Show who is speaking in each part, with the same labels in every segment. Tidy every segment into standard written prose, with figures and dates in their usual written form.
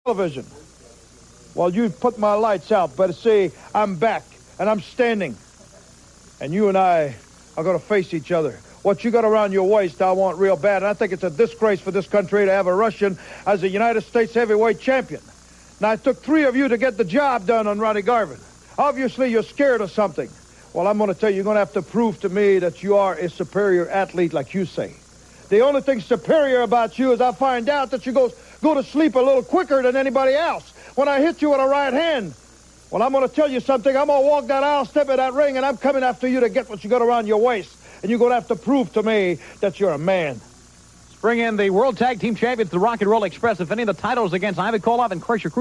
Speaker 1: television. Well, you put my lights out, but see, I'm back, and I'm standing. And you and I are going to face each other. What you got around your waist, I want real bad. And I think it's a disgrace for this country to have a Russian as a United States heavyweight champion. Now, it took 3 of you to get the job done on Ronnie Garvin. Obviously, you're scared of something. Well, I'm going to tell you, you're going to have to prove to me that you are a superior athlete like you say. The only thing superior about you is I find out that you go to sleep a little quicker than anybody else when I hit you with a right hand. Well, I'm going to tell you something. I'm going to walk that aisle, step in that ring, and I'm coming after you to get what you got around your waist. And you're going to have to prove to me that you're a man.
Speaker 2: Bring in the World Tag Team Champions, the Rock and Roll Express, defending the titles against Ivan Koloff and Khrushchev.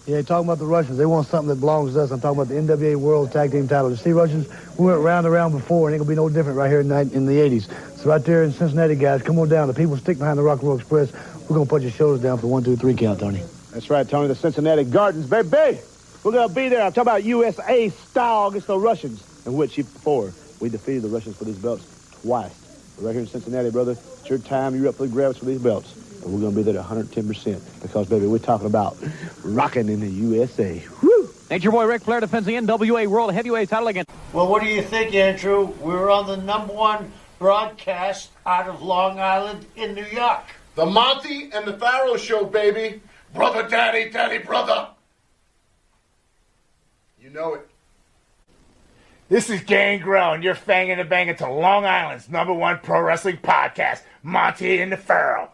Speaker 3: Yeah, you're talking about the Russians. They want something that belongs to us. I'm talking about the NWA World Tag Team title. You see, Russians, we went round and round before, and it ain't going to be no different right here in the 80s. So right there in Cincinnati, guys, come on down. The people stick behind the Rock and Roll Express. We're going to put your shoulders down for the 1, 2, 3 count, Tony.
Speaker 4: That's right, Tony. The Cincinnati Gardens, baby. We're going to be there. I'm talking about USA style against the Russians, in which before we defeated the Russians for these belts twice. We're right here in Cincinnati, brother. It's your time. You're up for the grabs for these belts. And we're going to be there at 110% because, baby, we're talking about rocking in the USA. Woo!
Speaker 2: Nature Boy Ric Flair defends the NWA World Heavyweight title against...
Speaker 5: Well, what do you think, Andrew? We were on the #1 broadcast out of Long Island in New York.
Speaker 6: The Monty and the Pharaoh Show, baby. Brother, daddy, brother. You know it.
Speaker 7: This is Gangrel, you're fanging and banging to Long Island's #1 pro wrestling podcast, Monty and the Pharaoh.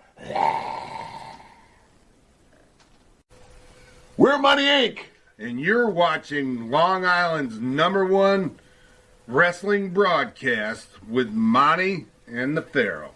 Speaker 6: We're Money Inc., and you're watching Long Island's #1 wrestling broadcast with Monty and the Pharaoh.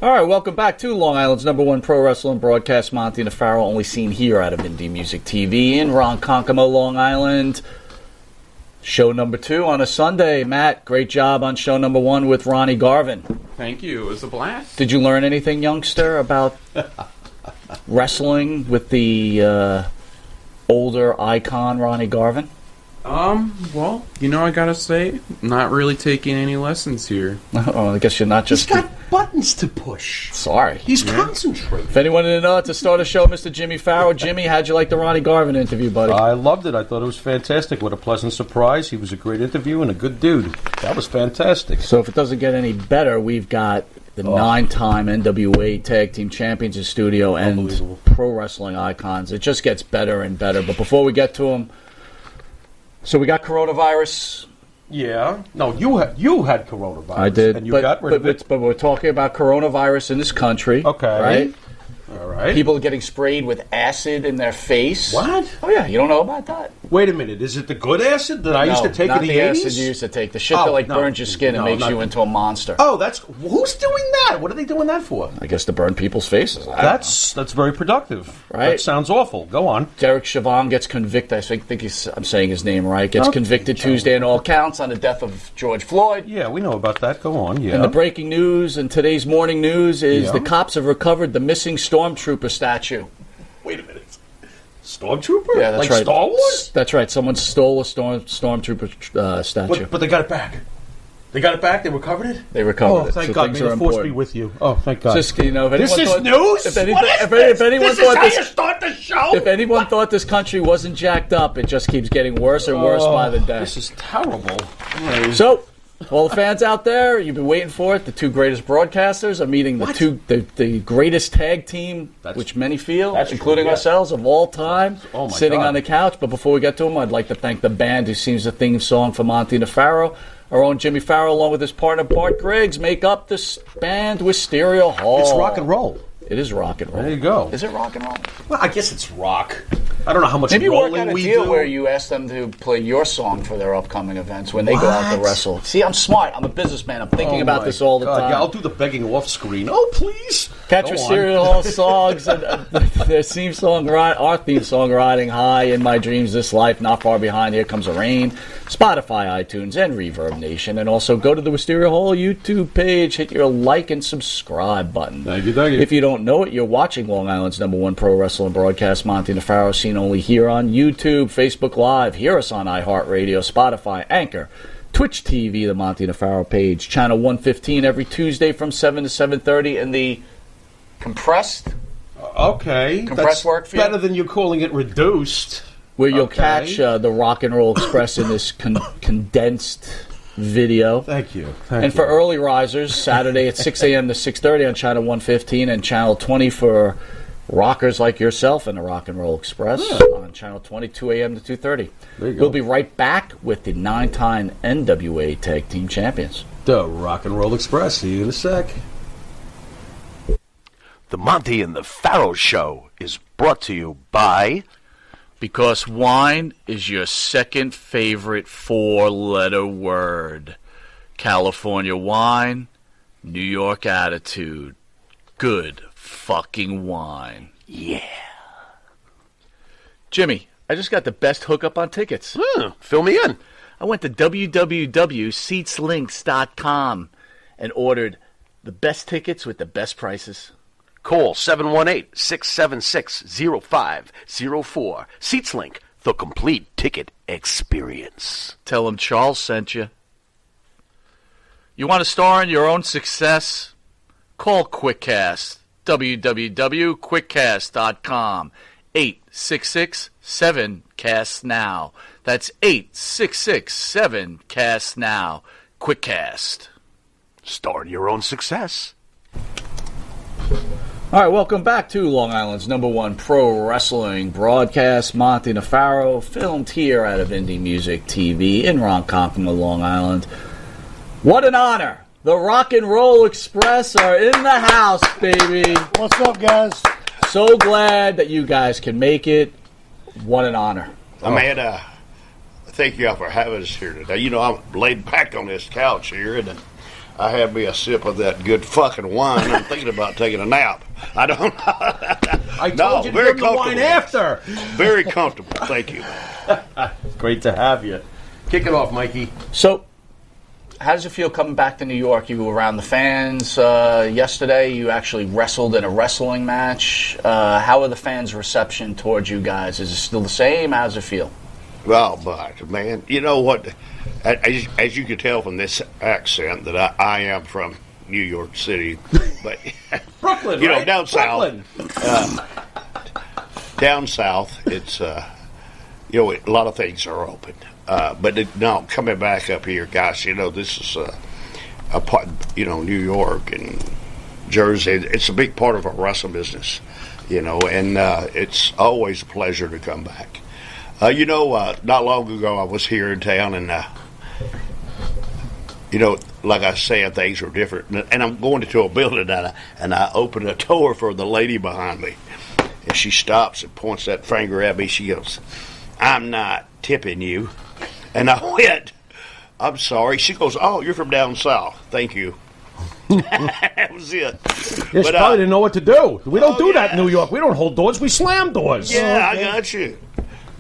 Speaker 8: All right, welcome back to Long Island's #1 pro wrestling broadcast, Monty and the Pharaoh, only seen here out of Indie Music TV in Ronkonkoma, Long Island. Show number 2 on a Sunday. Matt, great job on show number 1 with Ronnie Garvin.
Speaker 9: Thank you. It was a blast.
Speaker 8: Did you learn anything, youngster, about wrestling with the older icon Ronnie Garvin?
Speaker 9: Well, I gotta say, not really taking any lessons here.
Speaker 8: Oh, I guess you're not just...
Speaker 10: He's got buttons to push.
Speaker 8: Sorry.
Speaker 10: He's concentrating.
Speaker 8: If anyone didn't know, to start a show, Mr. Jimmy Farrow. Jimmy, how'd you like the Ronnie Garvin interview, buddy?
Speaker 10: I loved it. I thought it was fantastic. What a pleasant surprise. He was a great interview and a good dude. That was fantastic.
Speaker 8: So if it doesn't get any better, we've got the 9-time NWA Tag Team Champions in studio and pro wrestling icons. It just gets better and better. But before we get to them... So we got coronavirus.
Speaker 10: Yeah. No, you had coronavirus.
Speaker 8: I did.
Speaker 10: And you got rid of it.
Speaker 8: But we're talking about coronavirus in this country.
Speaker 10: Okay.
Speaker 8: Right?
Speaker 10: All right.
Speaker 8: People getting sprayed with acid in their face.
Speaker 10: What?
Speaker 8: Oh, yeah. You don't know about that?
Speaker 10: Wait a minute. Is it the good acid that I used to take in the 80s?
Speaker 8: Not the acid you used to take. The shit that burns your skin and makes you into a monster.
Speaker 10: Oh, who's doing that? What are they doing that for?
Speaker 8: I guess to burn people's faces.
Speaker 10: That's very productive.
Speaker 8: Right?
Speaker 10: That sounds awful. Go on.
Speaker 8: Derek Chauvin gets convicted. I'm saying his name right. Gets convicted Tuesday on all counts on the death of George Floyd.
Speaker 10: Yeah, we know about that. Go on. Yeah.
Speaker 8: And the breaking news in today's morning news is the cops have recovered the missing stormtrooper statue.
Speaker 10: Wait a minute. Stormtrooper?
Speaker 8: Yeah, that's
Speaker 10: like
Speaker 8: right.
Speaker 10: Star Wars?
Speaker 8: That's right. Someone stole a stormtrooper statue.
Speaker 10: But they got it back. They got it back? They recovered it?
Speaker 8: They recovered it.
Speaker 10: Thank
Speaker 8: so
Speaker 10: God.
Speaker 8: things
Speaker 10: May
Speaker 8: are
Speaker 10: the force
Speaker 8: important.
Speaker 10: be with you. Oh, thank God.
Speaker 8: Just, if anyone
Speaker 10: this is
Speaker 8: thought,
Speaker 10: news?
Speaker 8: If anyone
Speaker 10: this
Speaker 8: thought
Speaker 10: is how you start the show?
Speaker 8: If anyone thought this country wasn't jacked up, it just keeps getting worse and worse by the day.
Speaker 10: This is terrible.
Speaker 8: So, all the fans out there, you've been waiting for it. The 2 greatest broadcasters are meeting the greatest tag team, which many feel, including ourselves, of all time, sitting on the couch. But before we get to them, I'd like to thank the band who sings the theme song for Monty and the Pharaoh. Our own Jimmy Farrow, along with his partner Bart Griggs, make up this band, Wisteria Hall.
Speaker 10: It's rock and roll.
Speaker 8: It is rock and roll.
Speaker 10: There you go.
Speaker 8: Is it rock and roll?
Speaker 10: Well, I guess it's rock. I don't know how much
Speaker 8: Maybe work
Speaker 10: rolling
Speaker 8: out a
Speaker 10: we
Speaker 8: deal
Speaker 10: do.
Speaker 8: where you ask them to play your song for their upcoming events when they go out to wrestle. See, I'm smart. I'm a businessman. I'm thinking about this all the time.
Speaker 10: Yeah, I'll do the begging off screen. Oh, please.
Speaker 8: Catch your Serial Hall songs and their theme song, our theme song, Riding High, In My Dreams, This Life, Not Far Behind, Here Comes the Rain, Spotify, iTunes, and Reverb Nation. And also go to the Wisteria Hall YouTube page, hit your like and subscribe button.
Speaker 10: Thank you, thank you.
Speaker 8: If you don't know it, you're watching Long Island's #1 pro wrestling broadcast, Monty Nefaro, seen only here on YouTube, Facebook Live, hear us on iHeartRadio, Spotify, Anchor, Twitch TV, the Monty Nefaro page, channel 115 every Tuesday from 7 to 7:30, and the compressed work for you?
Speaker 10: Better than you calling it reduced.
Speaker 8: Where you'll catch the Rock and Roll Express in this condensed video.
Speaker 10: Thank you.
Speaker 8: And for early risers, Saturday at 6 a.m. to 6:30 on channel 115 and channel 20 for rockers like yourself and the Rock and Roll Express on channel 20, 2 a.m. to 2:30. We'll be right back with the 9-time NWA Tag Team Champions.
Speaker 10: The Rock and Roll Express. See you in a sec.
Speaker 11: The Monty and the Pharaoh Show is brought to you by...
Speaker 8: Because wine is your second favorite 4-letter word. California wine, New York attitude. Good fucking wine.
Speaker 11: Yeah.
Speaker 8: Jimmy, I just got the best hookup on tickets.
Speaker 11: Fill me in.
Speaker 8: I went to www.seatslinks.com and ordered the best tickets with the best prices.
Speaker 11: Call 718-676-0504. SeatsLink, the complete ticket experience.
Speaker 8: Tell them Charles sent you. You want to star in your own success? Call QuickCast. www.quickcast.com. 866-7-CAST-NOW. That's 866-7-CAST-NOW. QuickCast.
Speaker 11: Star in your own success.
Speaker 8: All right, welcome back to Long Island's #1 pro wrestling broadcast. Monty Nefaro, filmed here out of Indie Music TV in Ronkonkoma, Long Island. What an honor! The Rock and Roll Express are in the house, baby.
Speaker 3: What's up, guys?
Speaker 8: So glad that you guys can make it. What an honor.
Speaker 5: Man, thank you all for having us here today. You know, I'm laid back on this couch here, and I had me a sip of that good fucking wine. I'm thinking about taking a nap. I don't know.
Speaker 10: I told you to drink the wine after.
Speaker 5: Very comfortable. Thank you.
Speaker 10: Great to have you. Kick it off, Mikey.
Speaker 8: So, how does it feel coming back to New York? You were around the fans yesterday. You actually wrestled in a wrestling match. How are the fans' reception towards you guys? Is it still the same? How does it feel?
Speaker 5: Well, but, man, you know what? As you can tell from this accent that I am from New York City. But
Speaker 10: Brooklyn,
Speaker 5: you know,
Speaker 10: right?
Speaker 5: down
Speaker 10: Brooklyn.
Speaker 5: down south, it's, you know, a lot of things are open. But no, coming back up here, gosh, you know, this is a part, you know, New York and Jersey. It's a big part of our wrestling business, you know, and it's always a pleasure to come back. You know, not long ago I was here in town, and you know, like I said, things were different. And I'm going into a building, and I open a door for the lady behind me, and she stops and points that finger at me. She goes, "I'm not tipping you." And I went, "I'm sorry." She goes, "Oh, you're from down south. Thank you." That was it.
Speaker 10: Yeah, she probably didn't know what to do. We don't do that in New York. We don't hold doors. We slam doors.
Speaker 5: Yeah, I got you.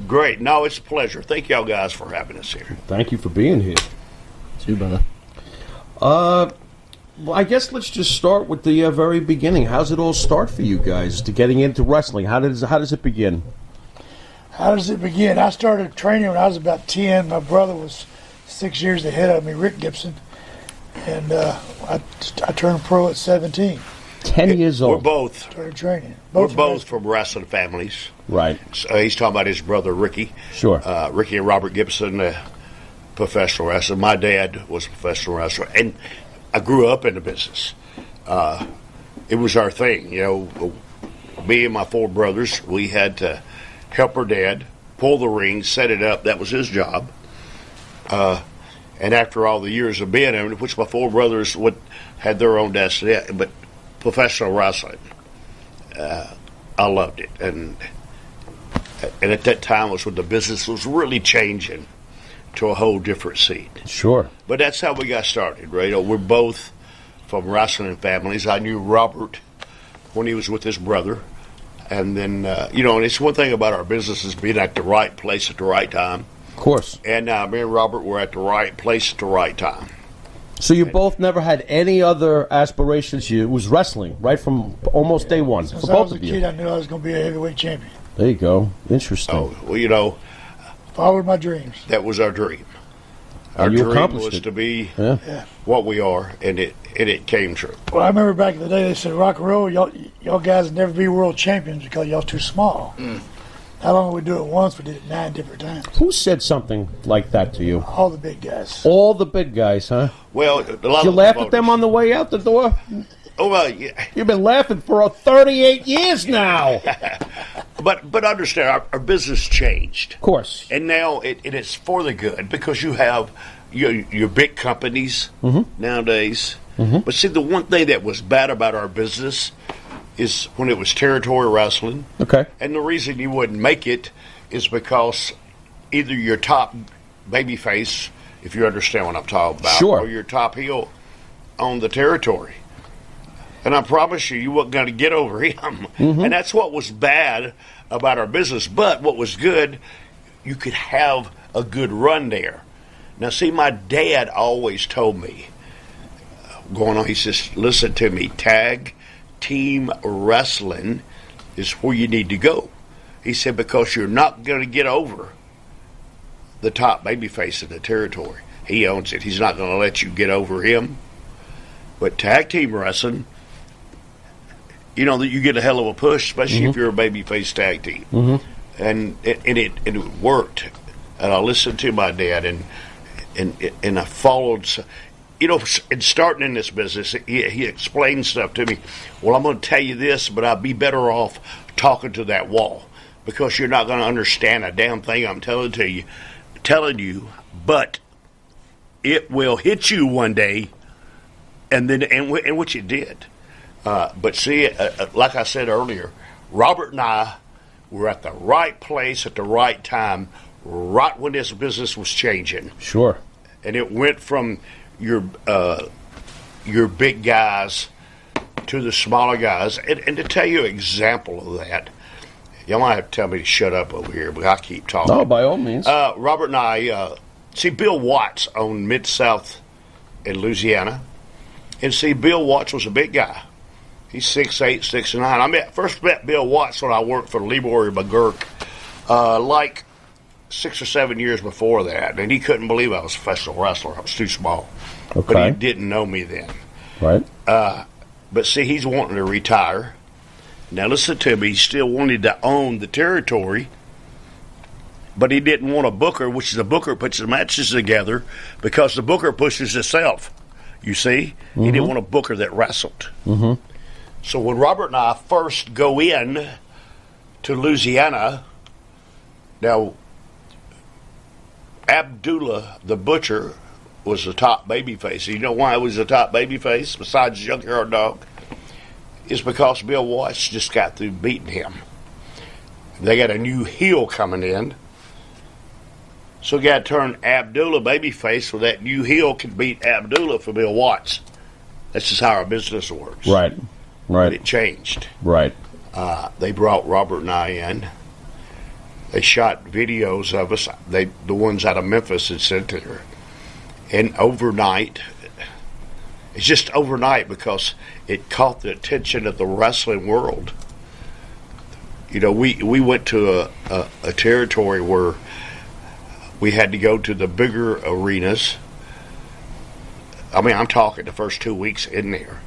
Speaker 5: Great. No, it's a pleasure. Thank y'all guys for having us here.
Speaker 10: Thank you for being here.
Speaker 8: See you, brother.
Speaker 10: Well, I guess let's just start with the very beginning. How's it all start for you guys to getting into wrestling? How does it begin?
Speaker 3: How does it begin? I started training when I was about 10. My brother was 6 years ahead of me, Rick Gibson. And I turned pro at 17.
Speaker 10: 10 years old.
Speaker 5: We're both.
Speaker 3: Started training.
Speaker 5: We're both from wrestling families.
Speaker 10: Right.
Speaker 5: So he's talking about his brother, Ricky.
Speaker 10: Sure.
Speaker 5: Ricky and Robert Gibson, professional wrestler. My dad was a professional wrestler. And I grew up in the business. It was our thing. You know, me and my 4 brothers, we had to help our dad pull the ring, set it up. That was his job. And after all the years of being in, which my 4 brothers had their own destiny, but professional wrestling. I loved it. And at that time was when the business was really changing to a whole different scene.
Speaker 10: Sure.
Speaker 5: But that's how we got started, right? We're both from wrestling families. I knew Robert when he was with his brother. And then, and it's one thing about our business is being at the right place at the right time.
Speaker 10: Of course.
Speaker 5: And me and Robert were at the right place at the right time.
Speaker 10: So you both never had any other aspirations? It was wrestling, right from almost day one.
Speaker 3: Since
Speaker 10: for
Speaker 3: I
Speaker 10: both
Speaker 3: was a
Speaker 10: of you.
Speaker 3: kid, I knew I was going to be a heavyweight champion.
Speaker 10: There you go. Interesting.
Speaker 5: Oh, well,
Speaker 3: followed my dreams.
Speaker 5: That was our dream. Our
Speaker 10: And you
Speaker 5: dream
Speaker 10: accomplished
Speaker 5: was
Speaker 10: it.
Speaker 5: to be
Speaker 3: Yeah.
Speaker 5: what we are, and it came true.
Speaker 3: Well, I remember back in the day, they said, rock and roll, y'all guys would never be world champions because y'all too small. How long would we do it once? We did it 9 different times.
Speaker 10: Who said something like that to you?
Speaker 3: All the big guys.
Speaker 10: All the big guys, huh?
Speaker 5: Well, a lot
Speaker 10: Did you
Speaker 5: of
Speaker 10: laugh
Speaker 5: the
Speaker 10: at them on the way out the door?
Speaker 5: Oh, well, yeah.
Speaker 10: You've been laughing for 38 years now.
Speaker 5: But understand, our business changed.
Speaker 10: Of course.
Speaker 5: And now it's for the good because you have your big companies nowadays. But see, the one thing that was bad about our business is when it was territory wrestling.
Speaker 10: Okay.
Speaker 5: And the reason you wouldn't make it is because either your top babyface, if you understand what I'm talking about,
Speaker 10: Sure.
Speaker 5: or your top heel on the territory. And I promise you wasn't going to get over him. And that's what was bad about our business. But what was good, you could have a good run there. Now, see, my dad always told me, going on, he says, listen to me, tag team wrestling is where you need to go. He said, because you're not going to get over the top babyface in the territory. He owns it. He's not going to let you get over him. But tag team wrestling, that you get a hell of a push, especially if you're a babyface tag team. And it worked. And I listened to my dad, and I followed. In starting in this business, he explained stuff to me. Well, I'm going to tell you this, but I'd be better off talking to that wall because you're not going to understand a damn thing I'm telling you. But it will hit you one day, and which it did. But see, like I said earlier, Robert and I were at the right place at the right time, right when this business was changing.
Speaker 10: Sure.
Speaker 5: And it went from your big guys to the smaller guys. And to tell you an example of that, y'all might have to tell me to shut up over here, but I keep talking.
Speaker 10: Oh, by all means.
Speaker 5: Robert and I, Bill Watts owned Mid-South in Louisiana. And see, Bill Watts was a big guy. He's 6'8", 6'9". I first met Bill Watts when I worked for Leroy McGurk, like 6 or 7 years before that. And he couldn't believe I was a professional wrestler. I was too small.
Speaker 10: Okay.
Speaker 5: But he didn't know me then.
Speaker 10: Right.
Speaker 5: But see, he's wanting to retire. Now listen to me. He still wanted to own the territory, but he didn't want a booker, which is a booker puts the matches together because the booker pushes himself. You see? He didn't want a booker that wrestled. So when Robert and I first go in to Louisiana, now Abdullah the Butcher was the top babyface. You know why he was the top babyface besides Junkyard Dog? It's because Bill Watts just got through beating him. They got a new heel coming in. So you got to turn Abdullah babyface so that new heel can beat Abdullah for Bill Watts. That's just how our business works.
Speaker 10: Right.
Speaker 5: But it changed.
Speaker 10: Right.
Speaker 5: They brought Robert and I in. They shot videos of us, the ones out of Memphis, and sent to her. And overnight, it's just overnight because it caught the attention of the wrestling world. We went to a territory where we had to go to the bigger arenas. I mean, I'm talking the first 2 weeks in there.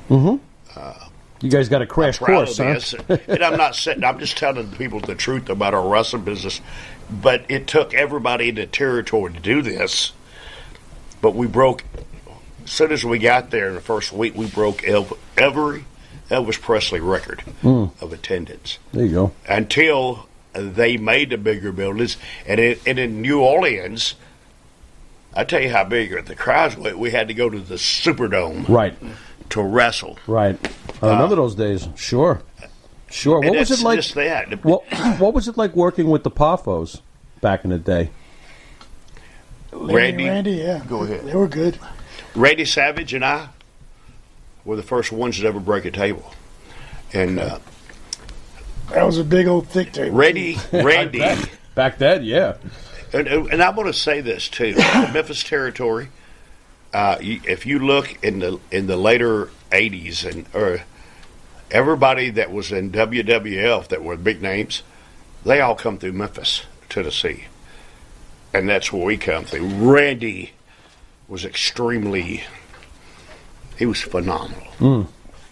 Speaker 10: You guys got a crash course, huh?
Speaker 5: And I'm just telling people the truth about our wrestling business. But it took everybody in the territory to do this. But we broke, as soon as we got there in the first week, we broke every Elvis Presley record of attendance.
Speaker 10: There you go.
Speaker 5: Until they made the bigger buildings. And in New Orleans, I tell you how big the crowds were. We had to go to the Superdome.
Speaker 10: Right.
Speaker 5: To wrestle.
Speaker 10: Right. I remember those days. Sure. Sure.
Speaker 5: And
Speaker 10: What was
Speaker 5: it's
Speaker 10: it like?
Speaker 5: just that.
Speaker 10: What was it like working with the Poffos back in the day?
Speaker 5: Randy,
Speaker 3: yeah.
Speaker 5: Go ahead.
Speaker 3: They were good.
Speaker 5: Randy Savage and I were the first ones to ever break a table. And
Speaker 3: that was a big old thick table.
Speaker 5: Randy.
Speaker 10: Back then, yeah.
Speaker 5: And I'm going to say this, too. The Memphis territory, if you look in the later 80s, and everybody that was in WWF that were big names, they all come through Memphis, Tennessee. And that's where we come through. Randy was he was phenomenal.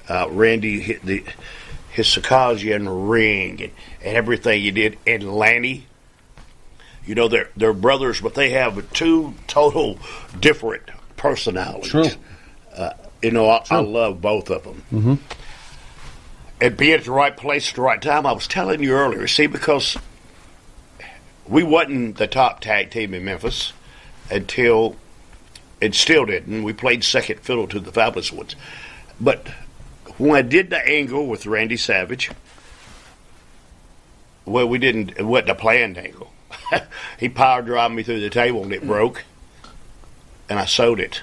Speaker 5: Randy hit his psychology in the ring and everything he did. And Lanny, they're brothers, but they have two total different personalities.
Speaker 10: True.
Speaker 5: I love both of them.
Speaker 10: Mm-hmm.
Speaker 5: And being at the right place at the right time, I was telling you earlier, see, because we wasn't the top tag team in Memphis until it still didn't. We played second fiddle to the Fabulous Ones. But when I did the angle with Randy Savage, well, it wasn't a planned angle. He power drived me through the table and it broke, and I sewed it.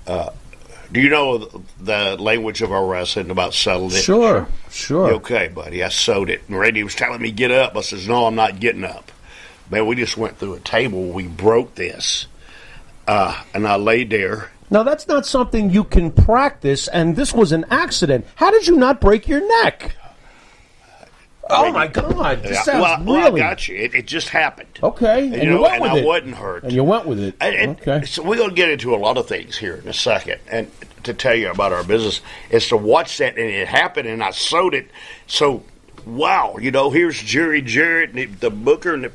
Speaker 5: Do you know the language of our wrestling about settling it?
Speaker 10: Sure.
Speaker 5: Okay, buddy, I sewed it. And Randy was telling me, get up. I says, no, I'm not getting up. Man, we just went through a table. We broke this. And I laid there.
Speaker 10: Now, that's not something you can practice, and this was an accident. How did you not break your neck? Oh, my God. This sounds really...
Speaker 5: I got you. It just happened.
Speaker 10: Okay. And you went with it.
Speaker 5: I wasn't hurt.
Speaker 10: And you went with it. Okay.
Speaker 5: So we're going to get into a lot of things here in a second. And to tell you about our business is to watch that, and it happened, and I sewed it. So, wow, here's Jerry Jarrett, and the Booker, and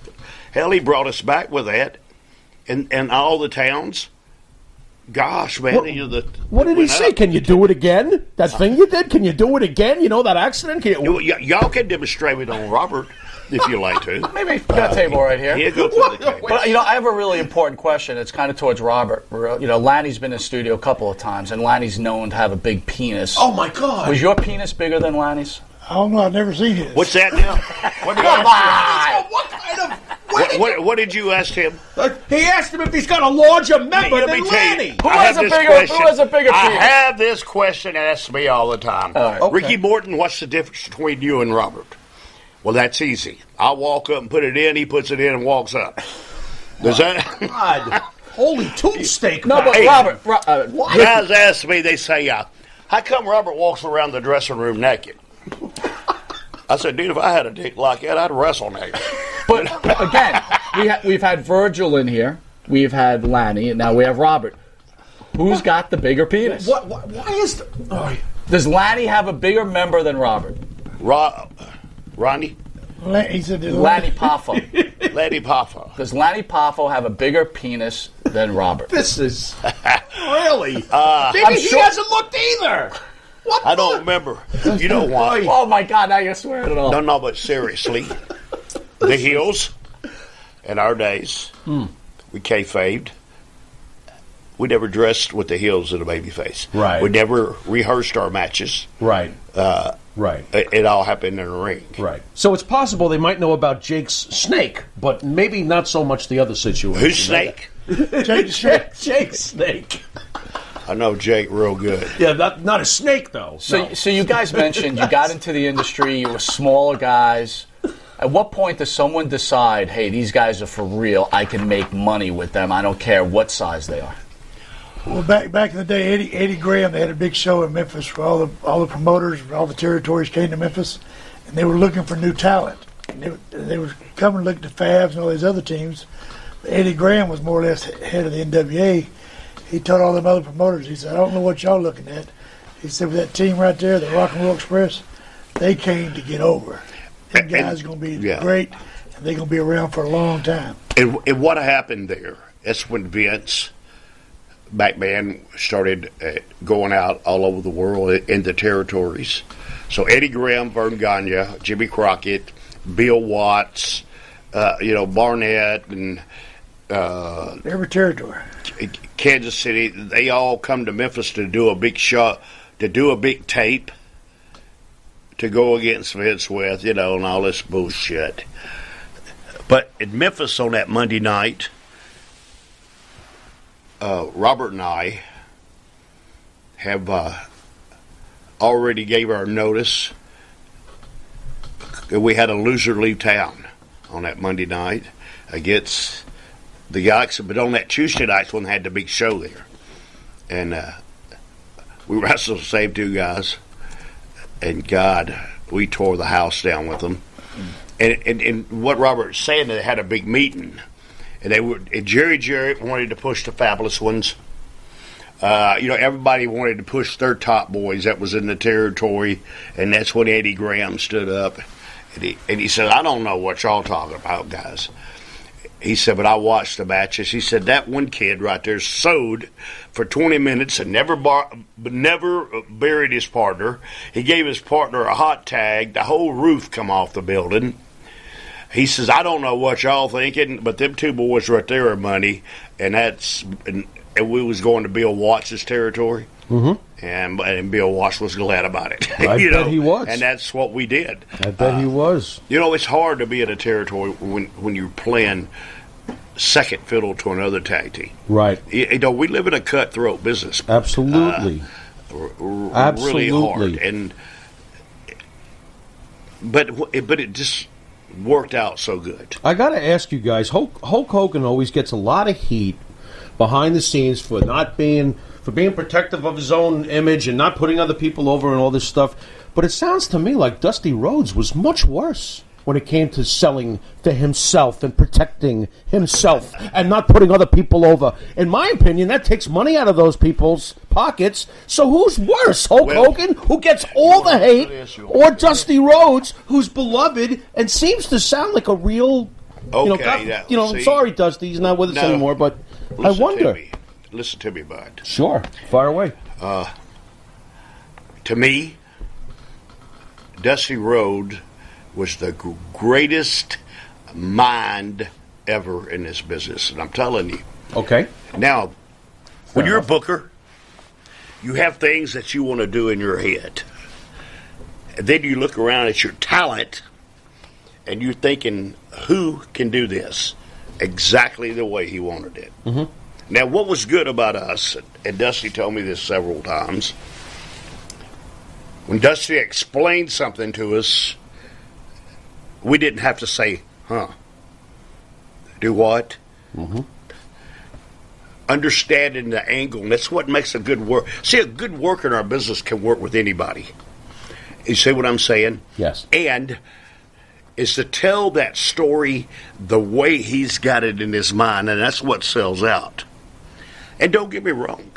Speaker 5: hell, he brought us back with that. And all the towns... Gosh, man.
Speaker 10: What did he say? Can you do it again? That thing you did? Can you do it again? That accident?
Speaker 5: Y'all can demonstrate it on Robert if you like to.
Speaker 8: Maybe got a table right here.
Speaker 5: Yeah, go to the table.
Speaker 8: But, I have a really important question. It's kind of towards Robert. Lanny's been in the studio a couple of times, and Lanny's known to have a big penis.
Speaker 10: Oh, my God.
Speaker 8: Was your penis bigger than Lanny's?
Speaker 3: I don't know. I've never seen his.
Speaker 5: What's that now?
Speaker 10: What kind of...
Speaker 5: What did you ask him?
Speaker 10: He asked him if he's got a larger member than Lanny.
Speaker 8: Who has a bigger penis?
Speaker 5: I have this question asked me all the time.
Speaker 8: Right.
Speaker 10: Okay.
Speaker 5: Ricky Morton, what's the difference between you and Robert? Well, that's easy. I walk up and put it in, he puts it in and walks up. Does that...
Speaker 10: God. Holy tooth steak.
Speaker 8: No, but
Speaker 5: Hey,
Speaker 8: Robert...
Speaker 5: guys ask me, they say, how come Robert walks around the dressing room naked? I said, dude, if I had a dick like that, I'd wrestle naked.
Speaker 8: But again, we've had Virgil in here, we've had Lanny, and now we have Robert. Who's got the bigger penis?
Speaker 10: Why is
Speaker 8: Does Lanny have a bigger member than Robert?
Speaker 5: Ronnie?
Speaker 3: He said
Speaker 8: Lanny Poffo.
Speaker 5: Lanny Poffo.
Speaker 8: Does Lanny Poffo have a bigger penis than Robert?
Speaker 10: This is... Really?
Speaker 8: Maybe
Speaker 10: he hasn't looked either.
Speaker 5: I don't remember. You know why?
Speaker 8: Oh, my God, now you're swearing it off.
Speaker 5: No, but seriously. The heels, in our days, we kayfabed. We never dressed with the heels of the baby face.
Speaker 10: Right.
Speaker 5: We never rehearsed our matches.
Speaker 10: Right. Right.
Speaker 5: It all happened in the ring.
Speaker 10: Right. So it's possible they might know about Jake's snake, but maybe not so much the other situation.
Speaker 5: Who's Snake?
Speaker 10: Jake's snake.
Speaker 5: I know Jake real good.
Speaker 10: Yeah, not a snake, though.
Speaker 8: So you guys mentioned you got into the industry, you were smaller guys. At what point does someone decide, hey, these guys are for real, I can make money with them, I don't care what size they are?
Speaker 3: Well, back in the day, Eddie Graham, they had a big show in Memphis where all the promoters, all the territories came to Memphis, and they were looking for new talent. And they were coming to look at the Fabs and all these other teams. But Eddie Graham was more or less head of the NWA. He told all them other promoters, he said, I don't know what y'all looking at. He said, with that team right there, the Rock and Roll Express, they came to get over. Them guys are going to be great, and they're going to be around for a long time.
Speaker 5: And what happened there, that's when Vince McMahon started going out all over the world in the territories. So Eddie Graham, Vern Gagne, Jimmy Crockett, Bill Watts, Barnett, and
Speaker 3: every territory.
Speaker 5: Kansas City, they all come to Memphis to do a big show, to do a big tape, to go against Vince with, and all this bullshit. But in Memphis on that Monday night, Robert and I have already gave our notice. We had a loser leave town on that Monday night against the Galaxy, but on that Tuesday night one had the big show there. And we wrestled the same two guys, and God, we tore the house down with them. And what Robert's saying, they had a big meeting, and Jerry wanted to push the Fabulous Ones. Everybody wanted to push their top boys that was in the territory, and that's when Eddie Graham stood up, and he said, "I don't know what y'all talking about, guys." He said, "But I watched the matches." He said, "That one kid right there sewed for 20 minutes and never buried his partner. He gave his partner a hot tag. The whole roof come off the building." He says, "I don't know what y'all thinking, but them two boys right there are money." And we was going to Bill Watts' territory. Mm-hmm. And Bill Watts was glad about it.
Speaker 10: I bet he was.
Speaker 5: And that's what we did.
Speaker 10: I bet he was.
Speaker 5: It's hard to be in a territory when you're playing second fiddle to another tag team.
Speaker 10: Right.
Speaker 5: We live in a cutthroat business.
Speaker 10: Absolutely.
Speaker 5: Really hard. But it just worked out so good.
Speaker 10: I got to ask you guys, Hulk Hogan always gets a lot of heat behind the scenes for being protective of his own image and not putting other people over and all this stuff. But it sounds to me like Dusty Rhodes was much worse when it came to selling to himself and protecting himself and not putting other people over. In my opinion, that takes money out of those people's pockets. So who's worse, Hulk Hogan, who gets all the hate, or Dusty Rhodes, who's beloved and seems to sound like a real... I'm sorry, Dusty, he's not with us anymore, but I wonder.
Speaker 5: Listen to me, bud.
Speaker 10: Sure. Fire away.
Speaker 5: To me, Dusty Rhodes was the greatest mind ever in this business, and I'm telling you.
Speaker 10: Okay.
Speaker 5: Now, when you're a booker, you have things that you want to do in your head. And then you look around at your talent, and you're thinking, who can do this exactly the way he wanted it? Mm-hmm. Now, what was good about us, and Dusty told me this several times, when Dusty explained something to us, we didn't have to say, do what? Mm-hmm. Understanding the angle, and that's what makes a good work. See, a good worker in our business can work with anybody. You see what I'm saying?
Speaker 10: Yes.
Speaker 5: And is to tell that story the way he's got it in his mind, and that's what sells out. And don't get me wrong,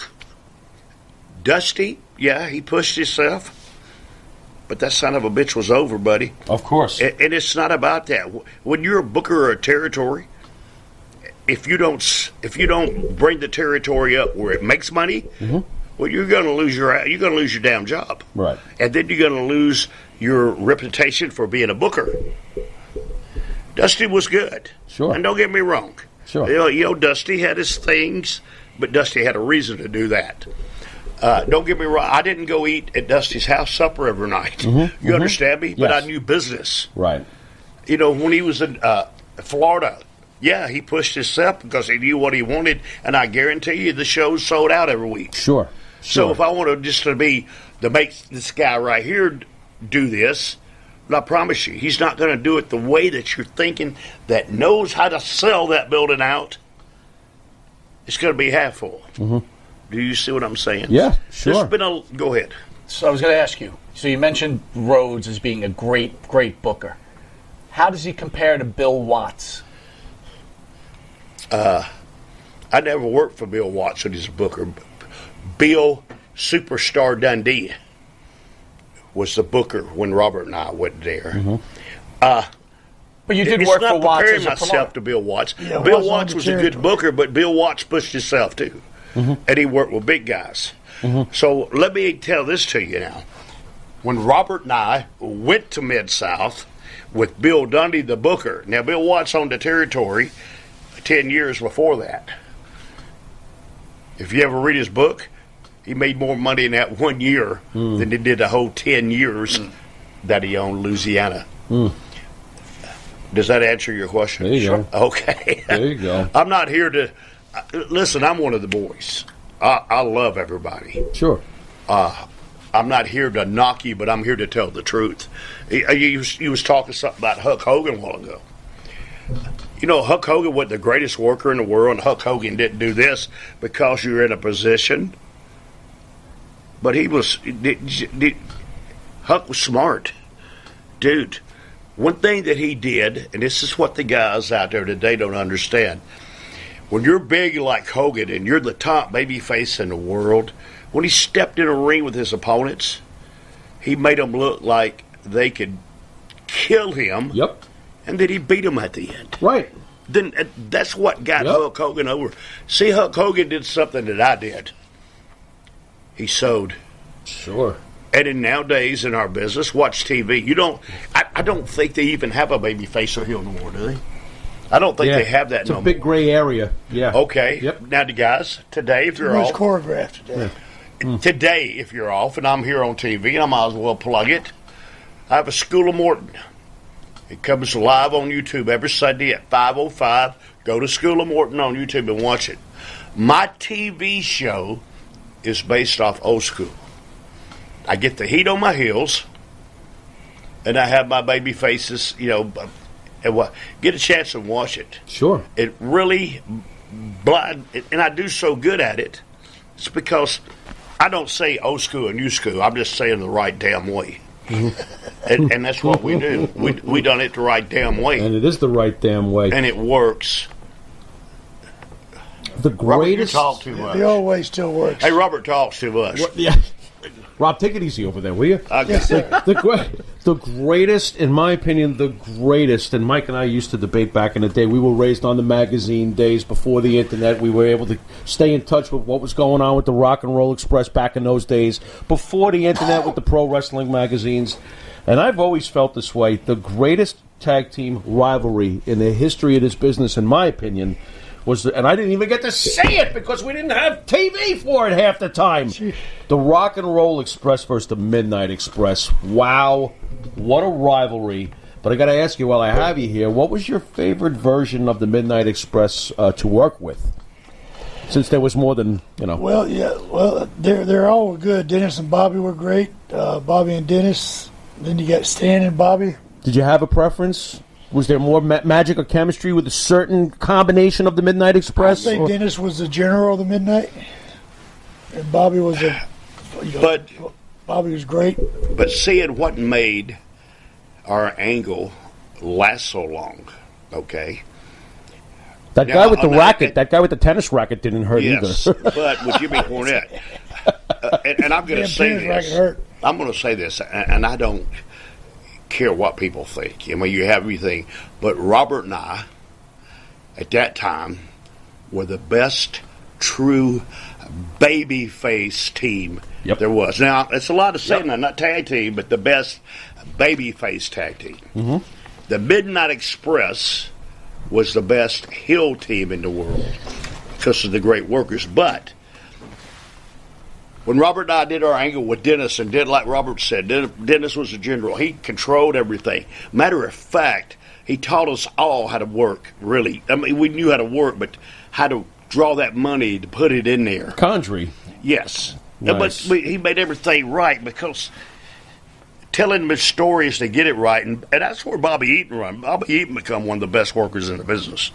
Speaker 5: Dusty, he pushed himself, but that son of a bitch was over, buddy.
Speaker 10: Of course.
Speaker 5: And it's not about that. When you're a booker or a territory, if you don't bring the territory up where it makes money, mm-hmm. well, you're going to lose your damn job.
Speaker 10: Right.
Speaker 5: And then you're going to lose your reputation for being a booker. Dusty was good.
Speaker 10: Sure.
Speaker 5: And don't get me wrong.
Speaker 10: Sure.
Speaker 5: Dusty had his things, but Dusty had a reason to do that. Don't get me wrong. I didn't go eat at Dusty's house supper every night. Mm-hmm. You understand me? Yes. But I knew business.
Speaker 10: Right.
Speaker 5: When he was in Florida, he pushed himself because he knew what he wanted, and I guarantee you the shows sold out every week.
Speaker 10: Sure.
Speaker 5: So if I wanted to make this guy right here do this, but I promise you, he's not going to do it the way that you're thinking, that knows how to sell that building out. It's going to be half full. Mm-hmm. Do you see what I'm saying?
Speaker 10: Yeah, sure.
Speaker 5: Go ahead.
Speaker 8: So I was going to ask you. So you mentioned Rhodes as being a great, great booker. How does he compare to Bill Watts?
Speaker 5: I never worked for Bill Watts when he's a booker. Bill Superstar Dundee was the booker when Robert and I went there.
Speaker 10: Mm-hmm.
Speaker 8: But you did work for Watts as a
Speaker 5: myself to Bill Watts. Yeah, Bill Watts was a good booker, but Bill Watts pushed himself too. Mm-hmm. And he worked with big guys. Mm-hmm. So let me tell this to you now. When Robert and I went to Mid-South with Bill Dundee, the booker. Now, Bill Watts owned the territory 10 years before that. If you ever read his book, he made more money in that 1 year than he did the whole 10 years that he owned Louisiana. Does that answer your question?
Speaker 10: There you go.
Speaker 5: Okay.
Speaker 10: There you go.
Speaker 5: I'm not here to listen. I'm one of the boys. I love everybody.
Speaker 10: Sure.
Speaker 5: I'm not here to knock you, but I'm here to tell the truth. You was talking something about Hulk Hogan a while ago. You know, Hulk Hogan was the greatest worker in the world, and Hulk Hogan didn't do this because you're in a position. But he was Hulk was smart, dude. One thing that he did, and this is what the guys out there today don't understand. When you're big like Hogan and you're the top baby face in the world, when he stepped in a ring with his opponents, he made them look like they could kill him.
Speaker 10: Yep.
Speaker 5: And then he beat them at the end.
Speaker 10: Right.
Speaker 5: Then that's what got Hulk Hogan over. See, Hulk Hogan did something that I did. He sewed.
Speaker 10: Sure.
Speaker 5: And then nowadays in our business, watch TV. You don't. I don't think they even have a baby face or heel no more, do they? I don't think they have that
Speaker 10: it's
Speaker 5: no
Speaker 10: a
Speaker 5: more.
Speaker 10: big gray area. Yeah.
Speaker 5: Okay.
Speaker 10: Yep.
Speaker 5: Now, the guys, today, if you're
Speaker 12: It's
Speaker 5: off.
Speaker 12: choreographed today.
Speaker 5: Today, if you're off, and I'm here on TV, and I might as well plug it, I have a School of Morton. It comes live on YouTube every Sunday at 5:05. Go to School of Morton on YouTube and watch it. My TV show is based off old school. I get the heat on my heels, and I have my baby faces, and get a chance and watch it.
Speaker 10: Sure.
Speaker 5: It really blind, and I do so good at it. It's because I don't say old school and new school. I'm just saying the right damn way. and that's what we do. We done it the right damn way.
Speaker 10: And it is the right damn way.
Speaker 5: And it works.
Speaker 10: The
Speaker 5: Robert, you
Speaker 10: greatest.
Speaker 5: talk too much.
Speaker 12: The old way still works.
Speaker 5: Hey, Robert talks too much.
Speaker 10: Yeah. Rob, take it easy over there, will you?
Speaker 12: Yes, sir.
Speaker 10: The greatest, in my opinion, the greatest, and Mike and I used to debate back in the day. We were raised on the magazine days before the internet. We were able to stay in touch with what was going on with the Rock and Roll Express back in those days, before the internet with the pro wrestling magazines. And I've always felt this way. The greatest tag team rivalry in the history of this business, in my opinion, was, and I didn't even get to say it because we didn't have TV for it half the time. The Rock and Roll Express versus the Midnight Express. Wow, what a rivalry. But I got to ask you, while I have you here, what was your favorite version of the Midnight Express to work with? Since there was more than,
Speaker 12: Well, they're all good. Dennis and Bobby were great. Bobby and Dennis. Then you got Stan and Bobby.
Speaker 10: Did you have a preference? Was there more magic or chemistry with a certain combination of the Midnight Express?
Speaker 12: I think Dennis was the general of the Midnight, and Bobby was Bobby was great.
Speaker 5: But seeing what made our angle last so long, okay?
Speaker 10: That guy with the racket, that guy with the tennis racket didn't hurt
Speaker 5: yes,
Speaker 10: either.
Speaker 5: but with Jimmy Cornette, and I'm going to say this. I'm going to say this, and I don't care what people think. I mean, you have everything. But Robert and I, at that time, were the best true baby-face team there was. Now, it's a lot to say, not tag team, but the best baby-face tag team.
Speaker 10: Mm-hmm.
Speaker 5: The Midnight Express was the best heel team in the world because of the great workers. But when Robert and I did our angle with Dennis, and did like Robert said, Dennis was the general. He controlled everything. Matter of fact, he taught us all how to work, really. I mean, we knew how to work, but how to draw that money to put it in there.
Speaker 10: Conjury.
Speaker 5: Yes.
Speaker 10: Nice.
Speaker 5: But he made everything right because telling him stories to get it right, and that's where Bobby Eaton run. Bobby Eaton become one of the best workers in the business.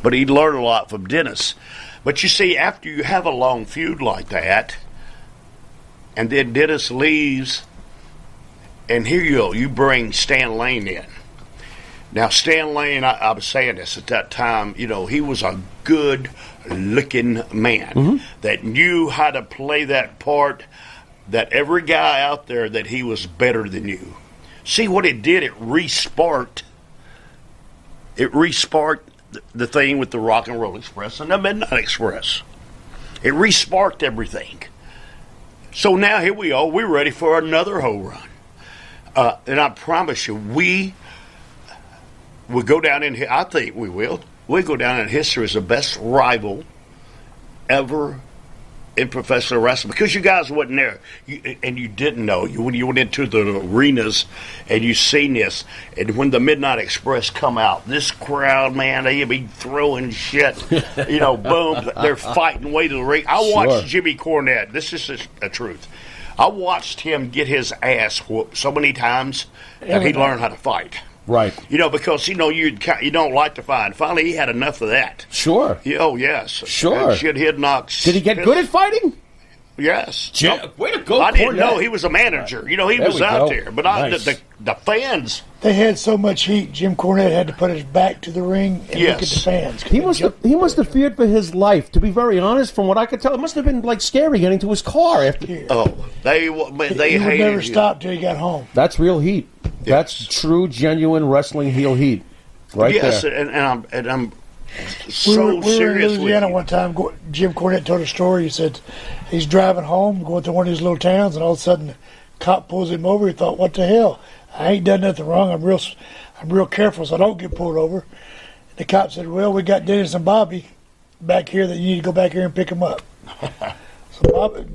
Speaker 5: But he learned a lot from Dennis. But you see, after you have a long feud like that, and then Dennis leaves, and here you bring Stan Lane in. Now, Stan Lane, I was saying this at that time, he was a good-looking man that knew how to play that part, that every guy out there that he was better than you. See what it did? It re-sparked the thing with the Rock and Roll Express and the Midnight Express. It re-sparked everything. So now here we are. We're ready for another home run. And I promise you, we will go down in I think we will. We'll go down in history as the best rival ever in professional wrestling because you guys wasn't there and you didn't know. When you went into the arenas and you seen this, and when the Midnight Express come out, this crowd, man, they'd be throwing shit. Boom, they're fighting way to the ring. I watched Jimmy Cornette. This is the truth. I watched him get his ass whooped so many times that he learned how to fight.
Speaker 10: Right.
Speaker 5: Because you don't like to fight. Finally, he had enough of that.
Speaker 10: Sure.
Speaker 5: Oh, yes.
Speaker 10: Sure.
Speaker 5: Shit, he'd knock.
Speaker 10: Did he get good at fighting?
Speaker 5: Yes.
Speaker 10: Way to go,
Speaker 5: I didn't know he was a manager. He was out there. But
Speaker 10: nice.
Speaker 5: the fans.
Speaker 12: They had so much heat, Jim Cornette had to put his back to the ring and look at the fans.
Speaker 10: He must have feared for his life. To be very honest, from what I could tell, it must have been like scary getting to his car after.
Speaker 5: They
Speaker 12: he would
Speaker 5: hated
Speaker 12: never stop till he got home.
Speaker 10: That's real heat.
Speaker 5: Yes.
Speaker 10: That's true, genuine wrestling heel heat. Right
Speaker 5: yes,
Speaker 10: there.
Speaker 5: and I'm
Speaker 12: We were in
Speaker 5: serious
Speaker 12: Louisiana
Speaker 5: with you.
Speaker 12: one time. Jim Cornette told a story. He said he's driving home, going to one of these little towns, and all of a sudden, the cop pulls him over. He thought, "What the hell? I ain't done nothing wrong. I'm real careful, so I don't get pulled over." And the cop said, "Well, we got Dennis and Bobby back here that you need to go back here and pick them up." So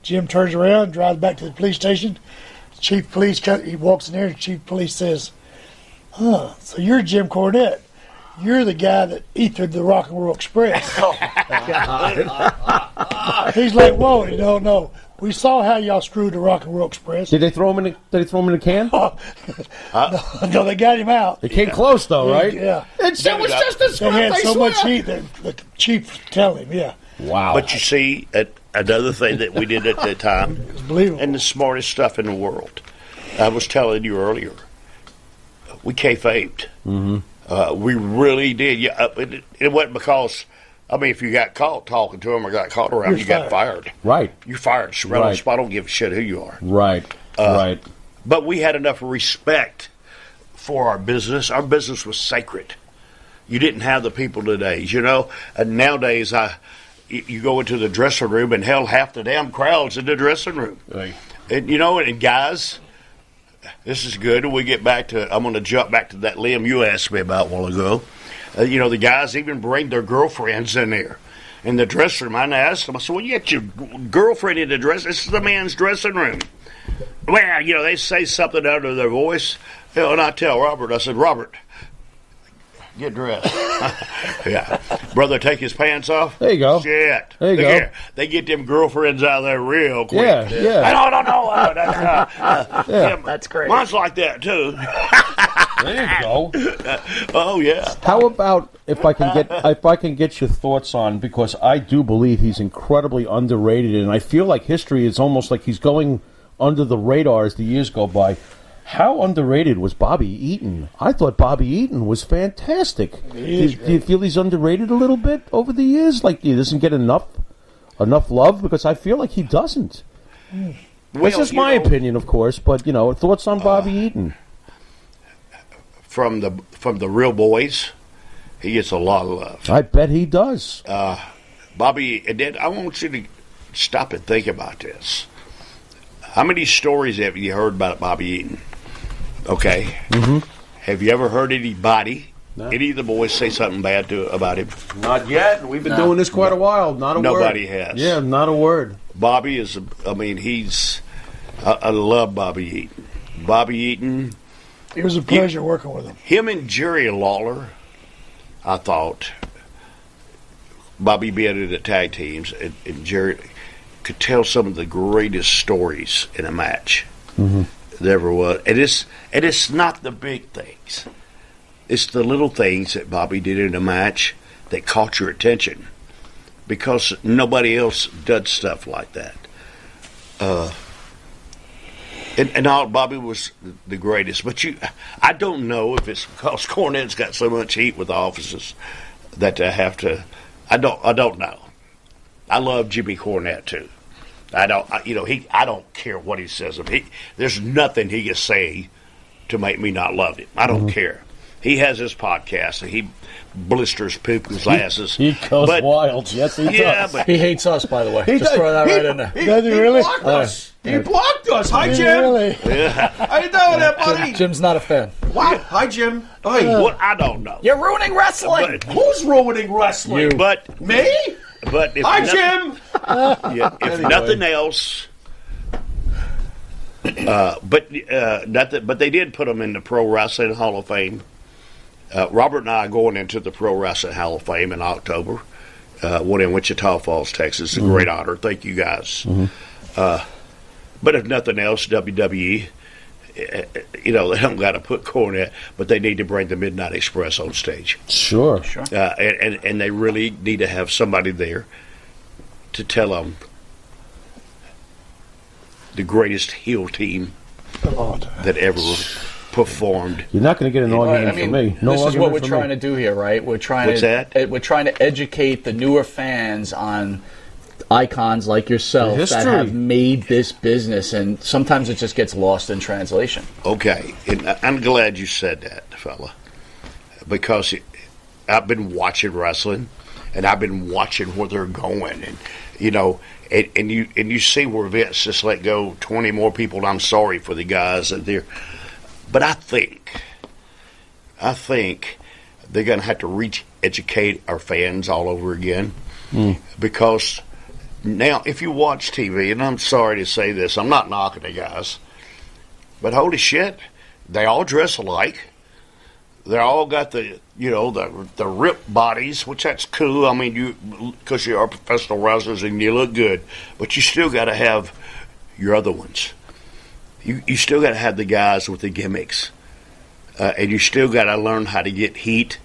Speaker 12: Jim turns around, drives back to the police station. Chief of police, he walks in there, and Chief of police says, "So you're Jim Cornette. You're the guy that ethered the Rock and Roll Express." He's like, "Whoa, no. We saw how y'all screwed the Rock and Roll Express."
Speaker 10: Did they throw him in a can?
Speaker 12: No, they got him out.
Speaker 10: They came close though, right?
Speaker 12: Yeah.
Speaker 10: It was just a
Speaker 12: They had so much heat that the chief tell him, yeah.
Speaker 10: Wow.
Speaker 5: But you see, another thing that we did at that time, and the smartest stuff in the world, I was telling you earlier, we kayfabed.
Speaker 10: Mm-hmm.
Speaker 5: We really did. Yeah, it wasn't because, if you got caught talking to him or got caught around, you got fired.
Speaker 10: Right.
Speaker 5: You're fired. Right on the spot. I don't give a shit who you are.
Speaker 10: Right. Right.
Speaker 5: But we had enough respect for our business. Our business was sacred. You didn't have the people today, And nowadays, you go into the dressing room, and hell, half the damn crowd's in the dressing room.
Speaker 10: Right.
Speaker 5: And guys, this is good. When we get back to, I'm going to jump back to that Liam you asked me about a while ago. The guys even bring their girlfriends in there. In the dressing room, I asked them, I said, "Well, you get your girlfriend in the dress. This is the man's dressing room." Well, they say something under their voice. And I tell Robert, I said, "Robert, get dressed." Yeah. Brother, take his pants off.
Speaker 10: There you go.
Speaker 5: Shit.
Speaker 10: There you
Speaker 5: Look
Speaker 10: go.
Speaker 5: Here. They get them girlfriends out of there real quick.
Speaker 10: Yeah.
Speaker 5: I don't know.
Speaker 10: Yeah.
Speaker 5: That's great. Mine's like that, too.
Speaker 10: There you go.
Speaker 5: Oh, yeah.
Speaker 10: How about if I can get your thoughts on, because I do believe he's incredibly underrated, and I feel like history is almost like he's going under the radar as the years go by. How underrated was Bobby Eaton? I thought Bobby Eaton was fantastic. Do you feel he's underrated a little bit over the years? Like he doesn't get enough love? Because I feel like he doesn't. That's just my opinion, of course. But thoughts on Bobby Eaton?
Speaker 5: From the real boys, he gets a lot of love.
Speaker 10: I bet he does.
Speaker 5: Bobby, and then I want you to stop and think about this. How many stories have you heard about Bobby Eaton? Okay.
Speaker 10: Mm-hmm.
Speaker 5: Have you ever heard anybody, any of the boys, say something bad about him?
Speaker 10: Not yet. We've been doing this quite a while. Not a word.
Speaker 5: Nobody has.
Speaker 10: Yeah, not a word.
Speaker 5: Bobby is, I love Bobby Eaton. Bobby Eaton.
Speaker 12: It was a pleasure working with him.
Speaker 5: Him and Jerry Lawler, I thought, Bobby being in the tag teams, and Jerry could tell some of the greatest stories in a match there ever was. And it's not the big things. It's the little things that Bobby did in a match that caught your attention because nobody else does stuff like that. And all, Bobby was the greatest. But I don't know if it's because Cornette's got so much heat with the offices that they have to. I don't know. I love Jimmy Cornette too. I don't care what he says. There's nothing he can say to make me not love him. I don't care. He has his podcast and he blisters people's asses.
Speaker 10: He goes wild. Yes, he does.
Speaker 8: But he hates us, by the way.
Speaker 10: He
Speaker 8: Just throw that right in there.
Speaker 12: Does he really?
Speaker 10: Blocked us. He blocked us. Hi, Jim.
Speaker 12: Really?
Speaker 5: Yeah.
Speaker 10: How you doing there, buddy?
Speaker 8: Jim's not a fan.
Speaker 10: What? Hi, Jim. Hi.
Speaker 5: Well, I don't know.
Speaker 8: You're ruining wrestling.
Speaker 10: Who's ruining wrestling?
Speaker 5: But
Speaker 10: Me?
Speaker 5: But if
Speaker 10: Hi, Jim.
Speaker 5: Yeah, if nothing else, but they did put them in the Pro Wrestling Hall of Fame. Robert and I are going into the Pro Wrestling Hall of Fame in October. One in Wichita Falls, Texas. It's a great honor. Thank you guys. But if nothing else, WWE, they don't got to put Cornette, but they need to bring the Midnight Express on stage.
Speaker 10: Sure.
Speaker 5: And they really need to have somebody there to tell them the greatest heel team that ever performed.
Speaker 10: You're not going to get an argument from me. No
Speaker 8: this is what we're
Speaker 10: argument from
Speaker 8: trying
Speaker 10: me.
Speaker 8: to do here, right? We're trying
Speaker 5: What's that?
Speaker 8: We're trying to educate the newer fans on icons like yourself that have made this business, and sometimes it just gets lost in translation.
Speaker 5: Okay, and I'm glad you said that, fella, because I've been watching wrestling, and I've been watching where they're going, and and you see where Vince just let go 20 more people. And I'm sorry for the guys that they're, but I think they're going to have to re-educate our fans all over again, because now if you watch TV, and I'm sorry to say this, I'm not knocking the guys, but holy shit, they all dress alike. They all got the ripped bodies, which that's cool. I mean, because you are professional wrestlers and you look good, but you still got to have your other ones. You still got to have the guys with the gimmicks, and you still got to learn how to get heat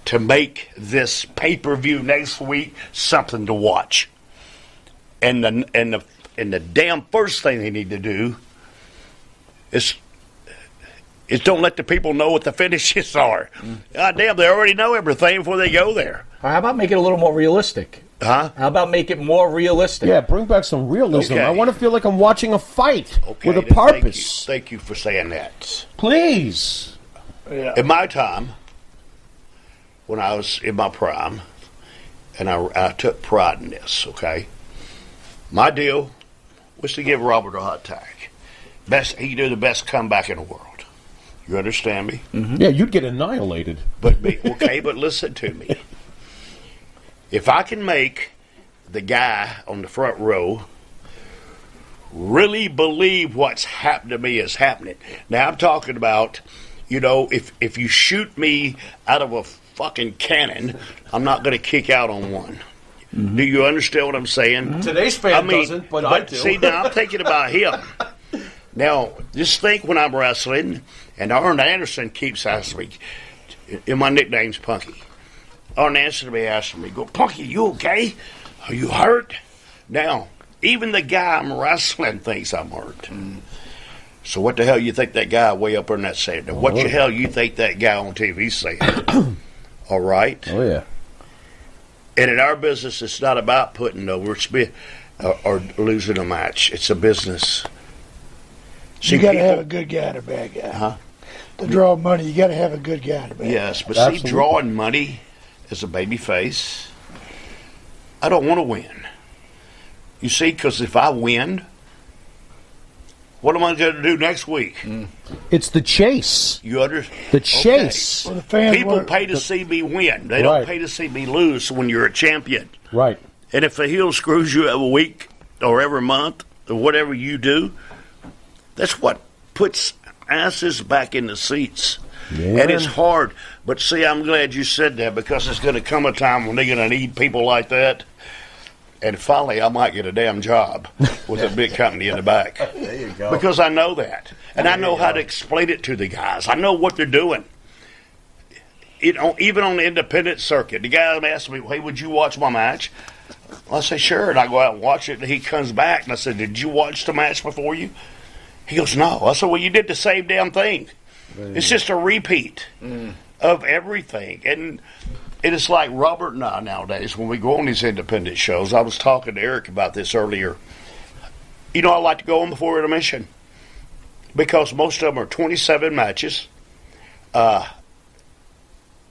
Speaker 5: to make this pay-per-view next week something to watch. And the damn first thing they need to do is don't let the people know what the finishes are. God damn, they already know everything before they go there.
Speaker 8: How about make it a little more realistic?
Speaker 5: Huh?
Speaker 8: How about make it more realistic?
Speaker 10: Yeah, bring back some realism.
Speaker 5: Okay.
Speaker 10: I want to feel like I'm watching a fight with a purpose.
Speaker 5: Thank you for saying that.
Speaker 10: Please.
Speaker 12: Yeah.
Speaker 5: In my time, when I was in my prime, and I took pride in this, okay? My deal was to give Robert a hot tag. He could do the best comeback in the world. You understand me?
Speaker 10: Yeah, you'd get annihilated.
Speaker 5: But listen to me. If I can make the guy on the front row really believe what's happened to me is happening. Now I'm talking about, if you shoot me out of a fucking cannon, I'm not going to kick out on one. Do you understand what I'm saying?
Speaker 10: Today's fan doesn't, but I do.
Speaker 5: See, now I'm thinking about him. Now, just think when I'm wrestling, and Arn Anderson keeps asking me, and my nickname's Punky. Arn Anderson will be asking me, Punky, you okay? Are you hurt? Now, even the guy I'm wrestling thinks I'm hurt. So what the hell you think that guy way up in that saying? What the hell you think that guy on TV saying? All right?
Speaker 10: Oh, yeah.
Speaker 5: And in our business, it's not about putting over or losing a match. It's a business.
Speaker 12: You got to have a good guy and a bad guy.
Speaker 5: Huh?
Speaker 12: To draw money, you got to have a good guy and a bad guy.
Speaker 5: Yes, but
Speaker 10: Absolutely.
Speaker 5: see, drawing money as a baby face, I don't want to win. You see, because if I win, what am I going to do next week?
Speaker 10: It's the chase.
Speaker 5: You understand?
Speaker 10: The chase.
Speaker 12: Well, the fans
Speaker 5: People
Speaker 12: want-
Speaker 5: pay to see me win. They don't pay to see me lose when you're a champion.
Speaker 10: Right.
Speaker 5: And if the heel screws you every week or every month or whatever you do, that's what puts asses back in the seats.
Speaker 10: Yeah.
Speaker 5: And it's hard. But see, I'm glad you said that, because it's going to come a time when they're going to need people like that. And finally, I might get a damn job with a big company in the back.
Speaker 8: There you go.
Speaker 5: Because I know that. And I know how to explain it to the guys. I know what they're doing. Even on the independent circuit, the guy asked me, hey, would you watch my match? I say, sure. And I go out and watch it. And he comes back and I said, did you watch the match before you? He goes, no. I said, well, you did the same damn thing. It's just a repeat of everything. And it's like Robert and I nowadays, when we go on these independent shows, I was talking to Eric about this earlier. I like to go on before intermission, because most of them are 27 matches.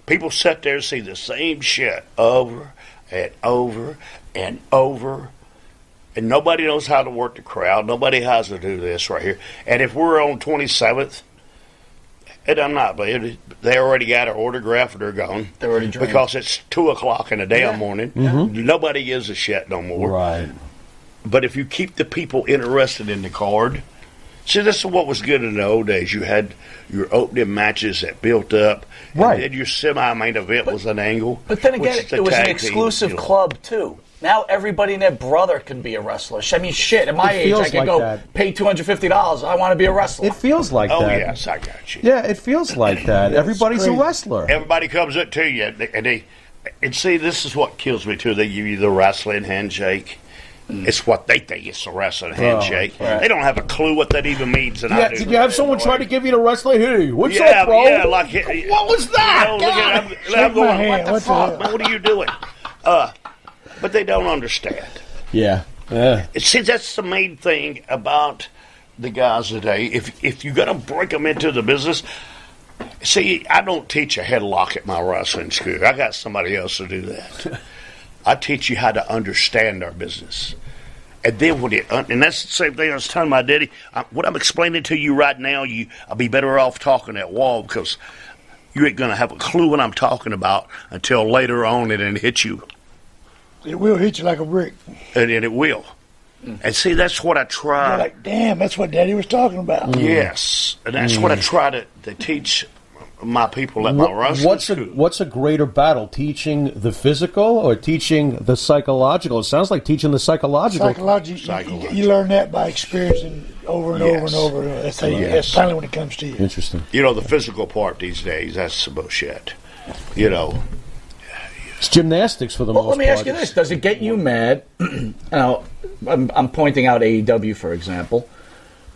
Speaker 5: People sit there and see the same shit over and over and over. And nobody knows how to work the crowd. Nobody has to do this right here. And if we're on 27th, And I'm not, but they already got our autograph and they're gone.
Speaker 8: They're already drained.
Speaker 5: Because it's 2 o'clock in the damn morning. Nobody gives a shit no more.
Speaker 10: Right.
Speaker 5: But if you keep the people interested in the card, see, this is what was good in the old days. You had your opening matches that built up,
Speaker 10: right?
Speaker 5: And then your semi-main event was an angle.
Speaker 8: But then again, it was an exclusive club too. Now everybody and their brother can be a wrestler. I mean, shit. At my age, I can go pay $250. I want to be a wrestler.
Speaker 10: It feels like that.
Speaker 5: Oh yes, I got you.
Speaker 10: Yeah, it feels like that. Everybody's a wrestler.
Speaker 5: Everybody comes up to you, and see, this is what kills me too. They give you the wrestling handshake. It's what they think it's a wrestling handshake.
Speaker 10: Right.
Speaker 5: They don't have a clue what that even means. And I do.
Speaker 10: Did you have someone try to give you the wrestling? Hey, what's
Speaker 5: up,
Speaker 10: bro?
Speaker 5: Yeah, like
Speaker 10: what was that?
Speaker 5: You know, I'm going, what the fuck? Man, what are you doing? But they don't understand.
Speaker 10: Yeah.
Speaker 5: See, that's the main thing about the guys today. If you're going to break them into the business, see, I don't teach a headlock at my wrestling school. I got somebody else to do that. I teach you how to understand our business. And then and that's the same thing I was telling my daddy. What I'm explaining to you right now, I'll be better off talking at wall because you ain't going to have a clue what I'm talking about until later on and it hit you.
Speaker 12: It will hit you like a brick.
Speaker 5: And it will. And see, that's what I try.
Speaker 12: You're like, damn, that's what Daddy was talking about.
Speaker 5: Yes. And that's what I try to teach my people at my wrestling school.
Speaker 10: What's a greater battle, teaching the physical or teaching the psychological? It sounds like teaching the psychological.
Speaker 12: You learn that by experiencing over and over and over. That's finally when it comes to you.
Speaker 10: Interesting.
Speaker 5: You know, the physical part these days, that's some bullshit. You know.
Speaker 10: It's gymnastics for the most part.
Speaker 8: Let me ask you this. Does it get you mad? Now, I'm pointing out AEW, for example.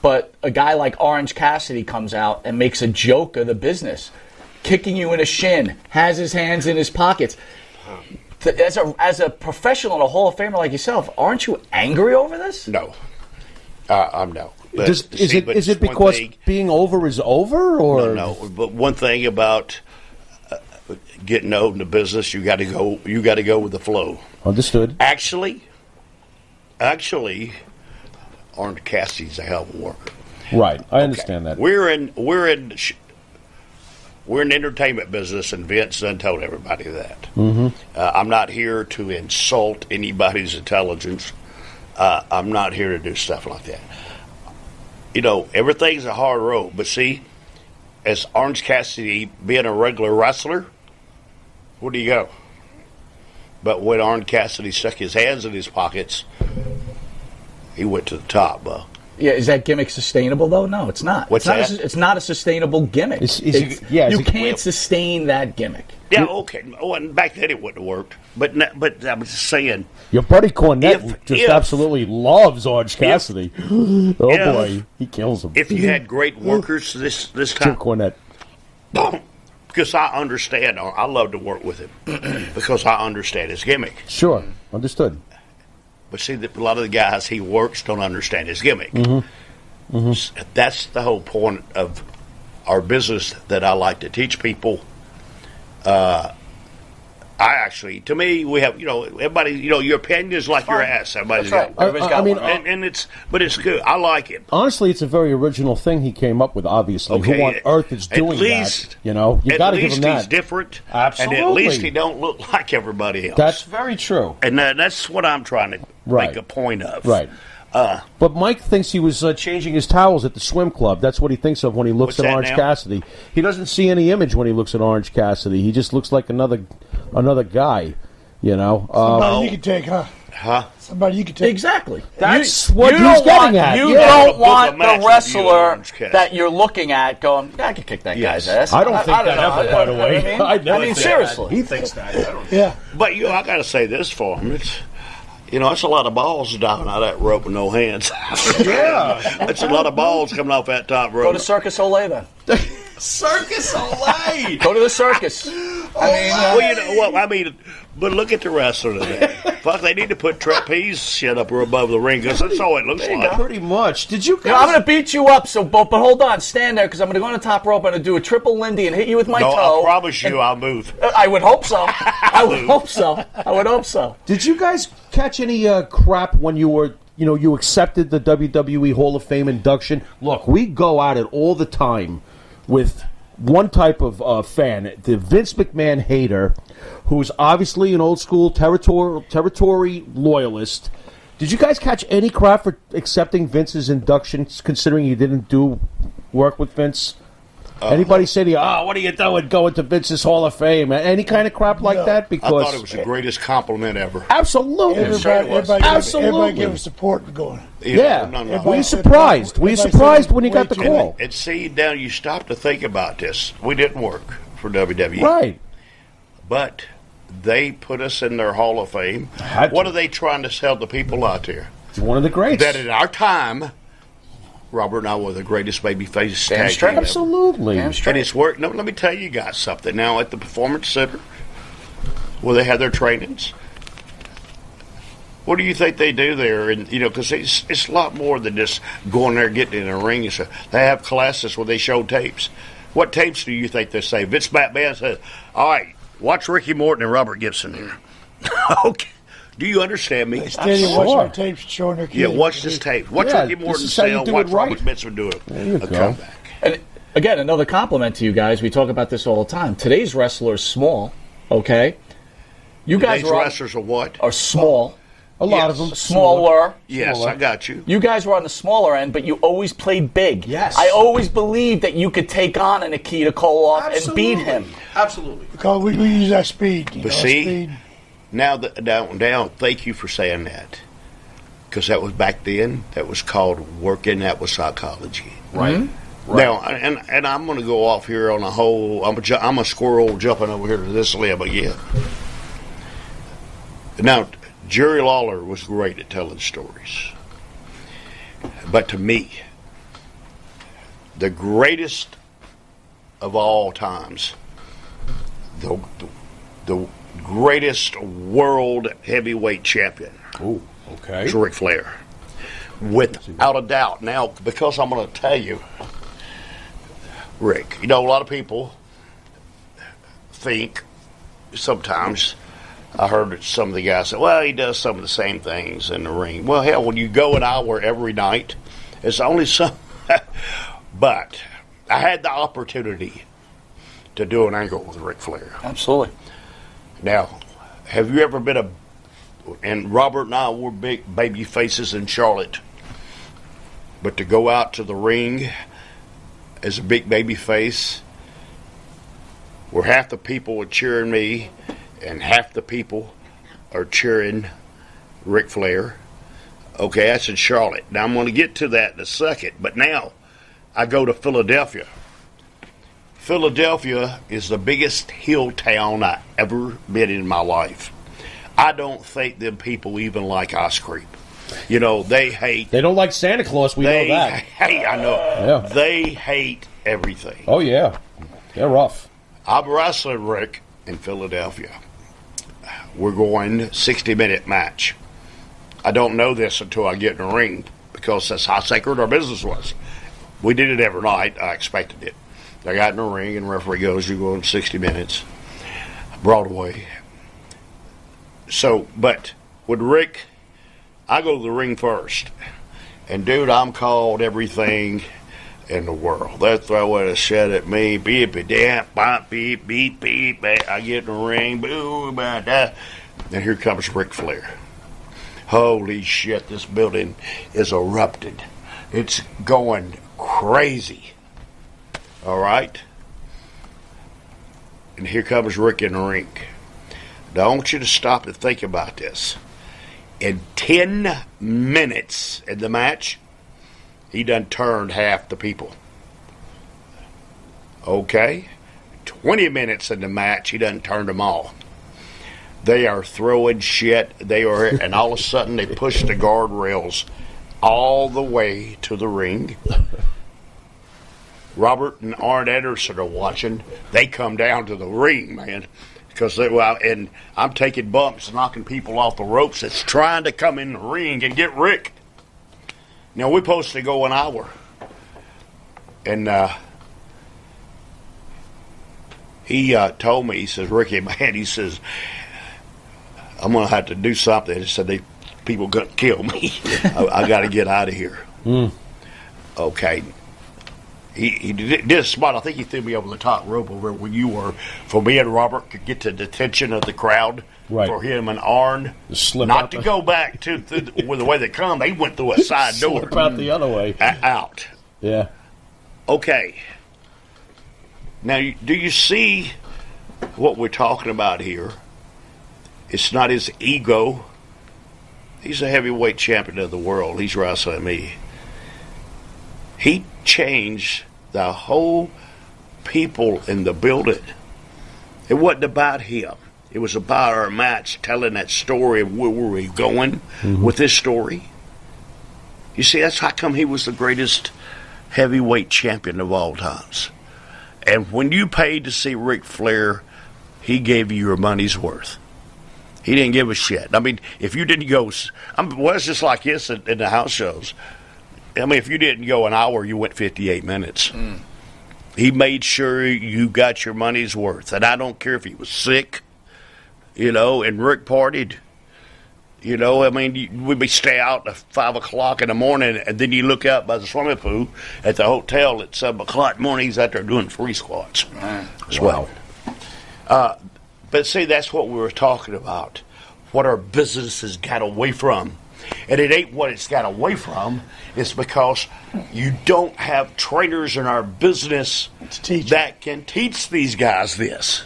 Speaker 8: But a guy like Orange Cassidy comes out and makes a joke of the business, kicking you in the shin, has his hands in his pockets. As a professional and a Hall of Famer like yourself, aren't you angry over this?
Speaker 5: No. I'm no. But
Speaker 10: is it because being over is over? Or?
Speaker 5: No. But one thing about getting old in the business, you got to go with the flow.
Speaker 10: Understood.
Speaker 5: Actually, Orange Cassidy's a hell of a worker.
Speaker 10: Right, I understand that.
Speaker 5: We're in entertainment business, and Vince done told everybody that.
Speaker 10: Mm-hmm.
Speaker 5: I'm not here to insult anybody's intelligence. I'm not here to do stuff like that. You know, everything's a hard road, but see, as Orange Cassidy being a regular wrestler, where do you go? But when Orange Cassidy stuck his hands in his pockets, he went to the top, bro.
Speaker 8: Yeah, is that gimmick sustainable though? No, it's not.
Speaker 5: What's that?
Speaker 8: It's not a sustainable gimmick. You can't sustain that gimmick.
Speaker 5: Yeah, okay. Oh, and back then it wouldn't have worked. But I was just saying.
Speaker 10: Your buddy Cornette absolutely loves Orange Cassidy. Boy, he kills him.
Speaker 5: If you had great workers this time,
Speaker 10: Jim Cornette.
Speaker 5: Because I understand, I love to work with him because I understand his gimmick.
Speaker 10: Sure, understood.
Speaker 5: But see, a lot of the guys he works don't understand his gimmick.
Speaker 10: Mm-hmm. Mm-hmm.
Speaker 5: That's the whole point of our business that I like to teach people. To me, we have, everybody, your opinion is like your ass. Everybody's got one. But it's good. I like it.
Speaker 10: Honestly, it's a very original thing he came up with, obviously.
Speaker 5: Okay,
Speaker 10: who on earth is doing that? You got to give him that.
Speaker 5: At least he's different.
Speaker 10: Absolutely.
Speaker 5: And at least he don't look like everybody else.
Speaker 10: That's very true.
Speaker 5: And that's what I'm trying to make a point of.
Speaker 10: Right. But Mike thinks he was changing his towels at the swim club. That's what he thinks of when he looks at Orange Cassidy. He doesn't see any image when he looks at Orange Cassidy. He just looks like another guy,
Speaker 12: Somebody you could take, huh? Somebody you could take.
Speaker 8: Exactly.
Speaker 10: That's what he's getting at.
Speaker 8: You don't want the wrestler that you're looking at going, I can kick that guy's ass.
Speaker 10: I don't think that ever, by the way.
Speaker 8: I mean, seriously.
Speaker 10: He thinks that.
Speaker 5: But I got to say this for him. It's a lot of balls diving out of that rope with no hands.
Speaker 10: Yeah.
Speaker 5: It's a lot of balls coming off that top rope.
Speaker 8: Go to Circus Olay then.
Speaker 10: Circus Olay!
Speaker 8: Go to the circus.
Speaker 5: But look at the wrestler today. Fuck, they need to put trapeze shit up above the ring because that's all it looks like.
Speaker 10: Pretty much. Did you guys...
Speaker 8: I'm going to beat you up, but hold on. Stand there because I'm going to go on the top rope. I'm going to do a triple Lindy and hit you with my toe.
Speaker 5: I promise you I'll move.
Speaker 8: I would hope so. I would hope so.
Speaker 10: Did you guys catch any crap when you were... you accepted the WWE Hall of Fame induction? Look, we go at it all the time with one type of fan, the Vince McMahon hater, who's obviously an old school territory loyalist. Did you guys catch any crap for accepting Vince's induction, considering you didn't do work with Vince? Anybody say to you, what are you doing going to Vince's Hall of Fame? Any kind of crap like that? Because
Speaker 5: I thought it was the greatest compliment ever.
Speaker 10: Absolutely.
Speaker 12: Everybody gave us support going.
Speaker 10: No. Were you surprised? Were you surprised when you got the call?
Speaker 5: And see, now you stop to think about this. We didn't work for WWE.
Speaker 10: Right.
Speaker 5: But they put us in their Hall of Fame. What are they trying to sell the people out there?
Speaker 10: It's one of the greats.
Speaker 5: That in our time, Robert and I were the greatest babyface tag team ever.
Speaker 10: Absolutely.
Speaker 5: And it's worked. No, let me tell you guys something. Now at the Performance Center, where they have their trainings, what do you think they do there? And because it's a lot more than just going there, getting in a ring. They have classes where they show tapes. What tapes do you think they say? Vince McMahon says, "All right, watch Ricky Morton and Robert Gibson here." Okay. Do you understand me?
Speaker 12: Instead of watching our tapes showing their kids.
Speaker 5: Yeah, watch this tape. Watch Ricky Morton say, watch Robert Gibson do it.
Speaker 10: There you go.
Speaker 5: Comeback.
Speaker 8: And again, another compliment to you guys. We talk about this all the time. Today's wrestlers small, okay? You guys
Speaker 5: wrestlers are what?
Speaker 8: Are small.
Speaker 10: A lot of them.
Speaker 8: Smaller.
Speaker 5: Yes, I got you.
Speaker 8: You guys were on the smaller end, but you always played big.
Speaker 10: Yes.
Speaker 8: I always believed that you could take on a Nikita Koloff and beat him.
Speaker 10: Absolutely.
Speaker 12: Because we use our speed.
Speaker 5: But see, now, thank you for saying that. Because that was back then. That was called working. That was psychology.
Speaker 10: Right.
Speaker 8: Mm-hmm.
Speaker 10: Right.
Speaker 5: Now, and I'm going to go off here on a whole. I'm a squirrel jumping over here to this limb again. Now, Jerry Lawler was great at telling stories. But to me, the greatest of all times, the greatest world heavyweight champion is Ric Flair. Without a doubt. Now, because I'm going to tell you, Rick, a lot of people think sometimes, I heard that some of the guys say, well, he does some of the same things in the ring. Well, hell, when you go an hour every night, it's only some. But I had the opportunity to do an angle with Ric Flair.
Speaker 8: Absolutely.
Speaker 5: Now, have you ever been and Robert and I were big baby faces in Charlotte, but to go out to the ring as a big baby face, where half the people are cheering me and half the people are cheering Ric Flair. Okay, that's in Charlotte. Now, I'm going to get to that in a second, but now I go to Philadelphia. Philadelphia is the biggest hill town I ever been in my life. I don't think them people even like ice cream. They hate.
Speaker 10: They don't like Santa Claus. We know that.
Speaker 5: I know.
Speaker 10: Yeah.
Speaker 5: They hate everything.
Speaker 10: Oh yeah, they're rough.
Speaker 5: I'm wrestling Rick in Philadelphia. We're going 60-minute match. I don't know this until I get in the ring because that's how sacred our business was. We did it every night. I expected it. I got in the ring and the referee goes, "You go in 60 minutes." Broadway. So, but with Rick, I go to the ring first. And, dude, I'm called everything in the world. They're throwing a shit at me. Beep, beep, beep, beep, beep. I get in the ring. Boom, and here comes Ric Flair. Holy shit, this building is erupted. It's going crazy. All right? And here comes Rick in the ring. Now, I want you to stop and think about this. In 10 minutes in the match, he done turned half the people. Okay? 20 minutes in the match, he done turned them all. They are throwing shit. And all of a sudden, they push the guardrails all the way to the ring. Robert and Arn Anderson are watching. They come down to the ring, man. And I'm taking bumps, knocking people off the ropes that's trying to come in the ring and get Rick. Now, we're supposed to go an hour. And he told me, he says, "Ricky, man," he says, "I'm going to have to do something." He said, people going to kill me. I got to get out of here. Okay. He did a spot. I think he threw me over the top rope over where you were, for me and Robert could get to the attention of the crowd.
Speaker 10: Right.
Speaker 5: For him and Arn, not to go back to with the way they come. They went through a side door.
Speaker 10: Slip out the other way.
Speaker 5: Out.
Speaker 10: Yeah.
Speaker 5: Okay. Now, do you see what we're talking about here? It's not his ego. He's a heavyweight champion of the world. He's wrestling me. He changed the whole people in the building. It wasn't about him. It was about our match, telling that story of where were we going with this story. You see, that's how come he was the greatest heavyweight champion of all times. And when you paid to see Ric Flair, he gave you your money's worth. He didn't give a shit. I mean, if you didn't go, well, it's just like this in the house shows. I mean, if you didn't go an hour, you went 58 minutes. He made sure you got your money's worth. And I don't care if he was sick, and Rick partied. I mean, we'd stay out at 5 o'clock in the morning, and then you look out by the swimming pool at the hotel at 7 o'clock in the morning. He's out there doing free squats as well. But see, that's what we were talking about, what our business has got away from. And it ain't what it's got away from. It's because you don't have trainers in our business that can teach these guys this.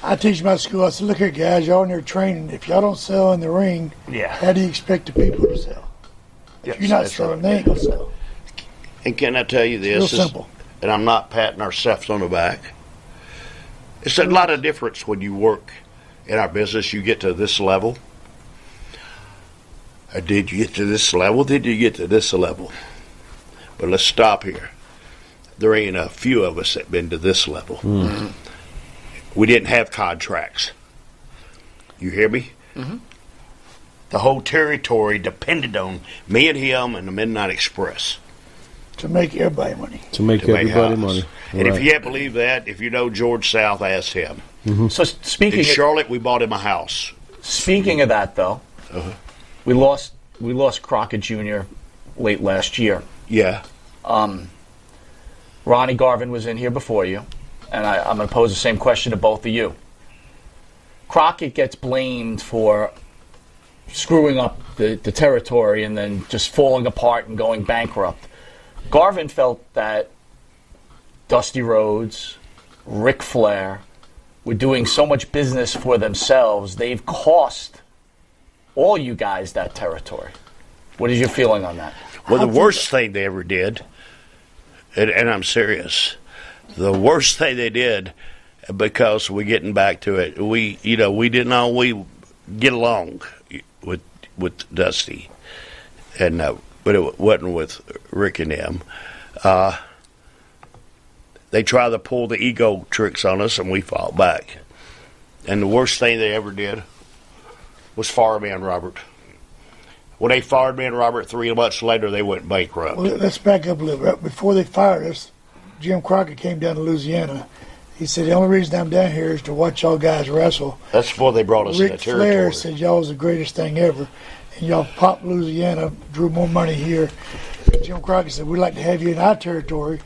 Speaker 12: I teach my school. I said, look here, guys, y'all in there training. If y'all don't sell in the ring, how do you expect the people to sell? If you're not selling, they ain't going to sell.
Speaker 5: And can I tell you this?
Speaker 12: It's real simple.
Speaker 5: And I'm not patting ourselves on the back. It's a lot of difference when you work in our business. You get to this level. Or did you get to this level? Did you get to this level? But let's stop here. There ain't a few of us that been to this level. We didn't have contracts. You hear me? The whole territory depended on me and him and the Midnight Express.
Speaker 12: To make everybody money.
Speaker 10: To make everybody money.
Speaker 5: And if you can't believe that, if you know George South, ask him.
Speaker 8: So speaking
Speaker 5: in Charlotte, we bought him a house.
Speaker 8: Speaking of that, though, we lost Crockett Jr. late last year.
Speaker 5: Yeah.
Speaker 8: Ronnie Garvin was in here before you, and I'm going to pose the same question to both of you. Crockett gets blamed for screwing up the territory and then just falling apart and going bankrupt. Garvin felt that Dusty Rhodes, Ric Flair were doing so much business for themselves, they've cost all you guys that territory. What is your feeling on that?
Speaker 5: Well, the worst thing they ever did, and I'm serious, the worst thing they did, because we're getting back to it, we didn't always get along with Dusty, and but it wasn't with Rick and them. They tried to pull the ego tricks on us, and we fought back. And the worst thing they ever did was fire me and Robert. When they fired me and Robert 3 months later, they went bankrupt.
Speaker 12: Well, let's back up a little bit. Before they fired us, Jim Crockett came down to Louisiana. He said, the only reason I'm down here is to watch y'all guys wrestle.
Speaker 5: That's before they brought us in the territory.
Speaker 12: Ric Flair said y'all was the greatest thing ever. And y'all popped Louisiana, drew more money here. Jim Crockett said, we'd like to have you in our territory,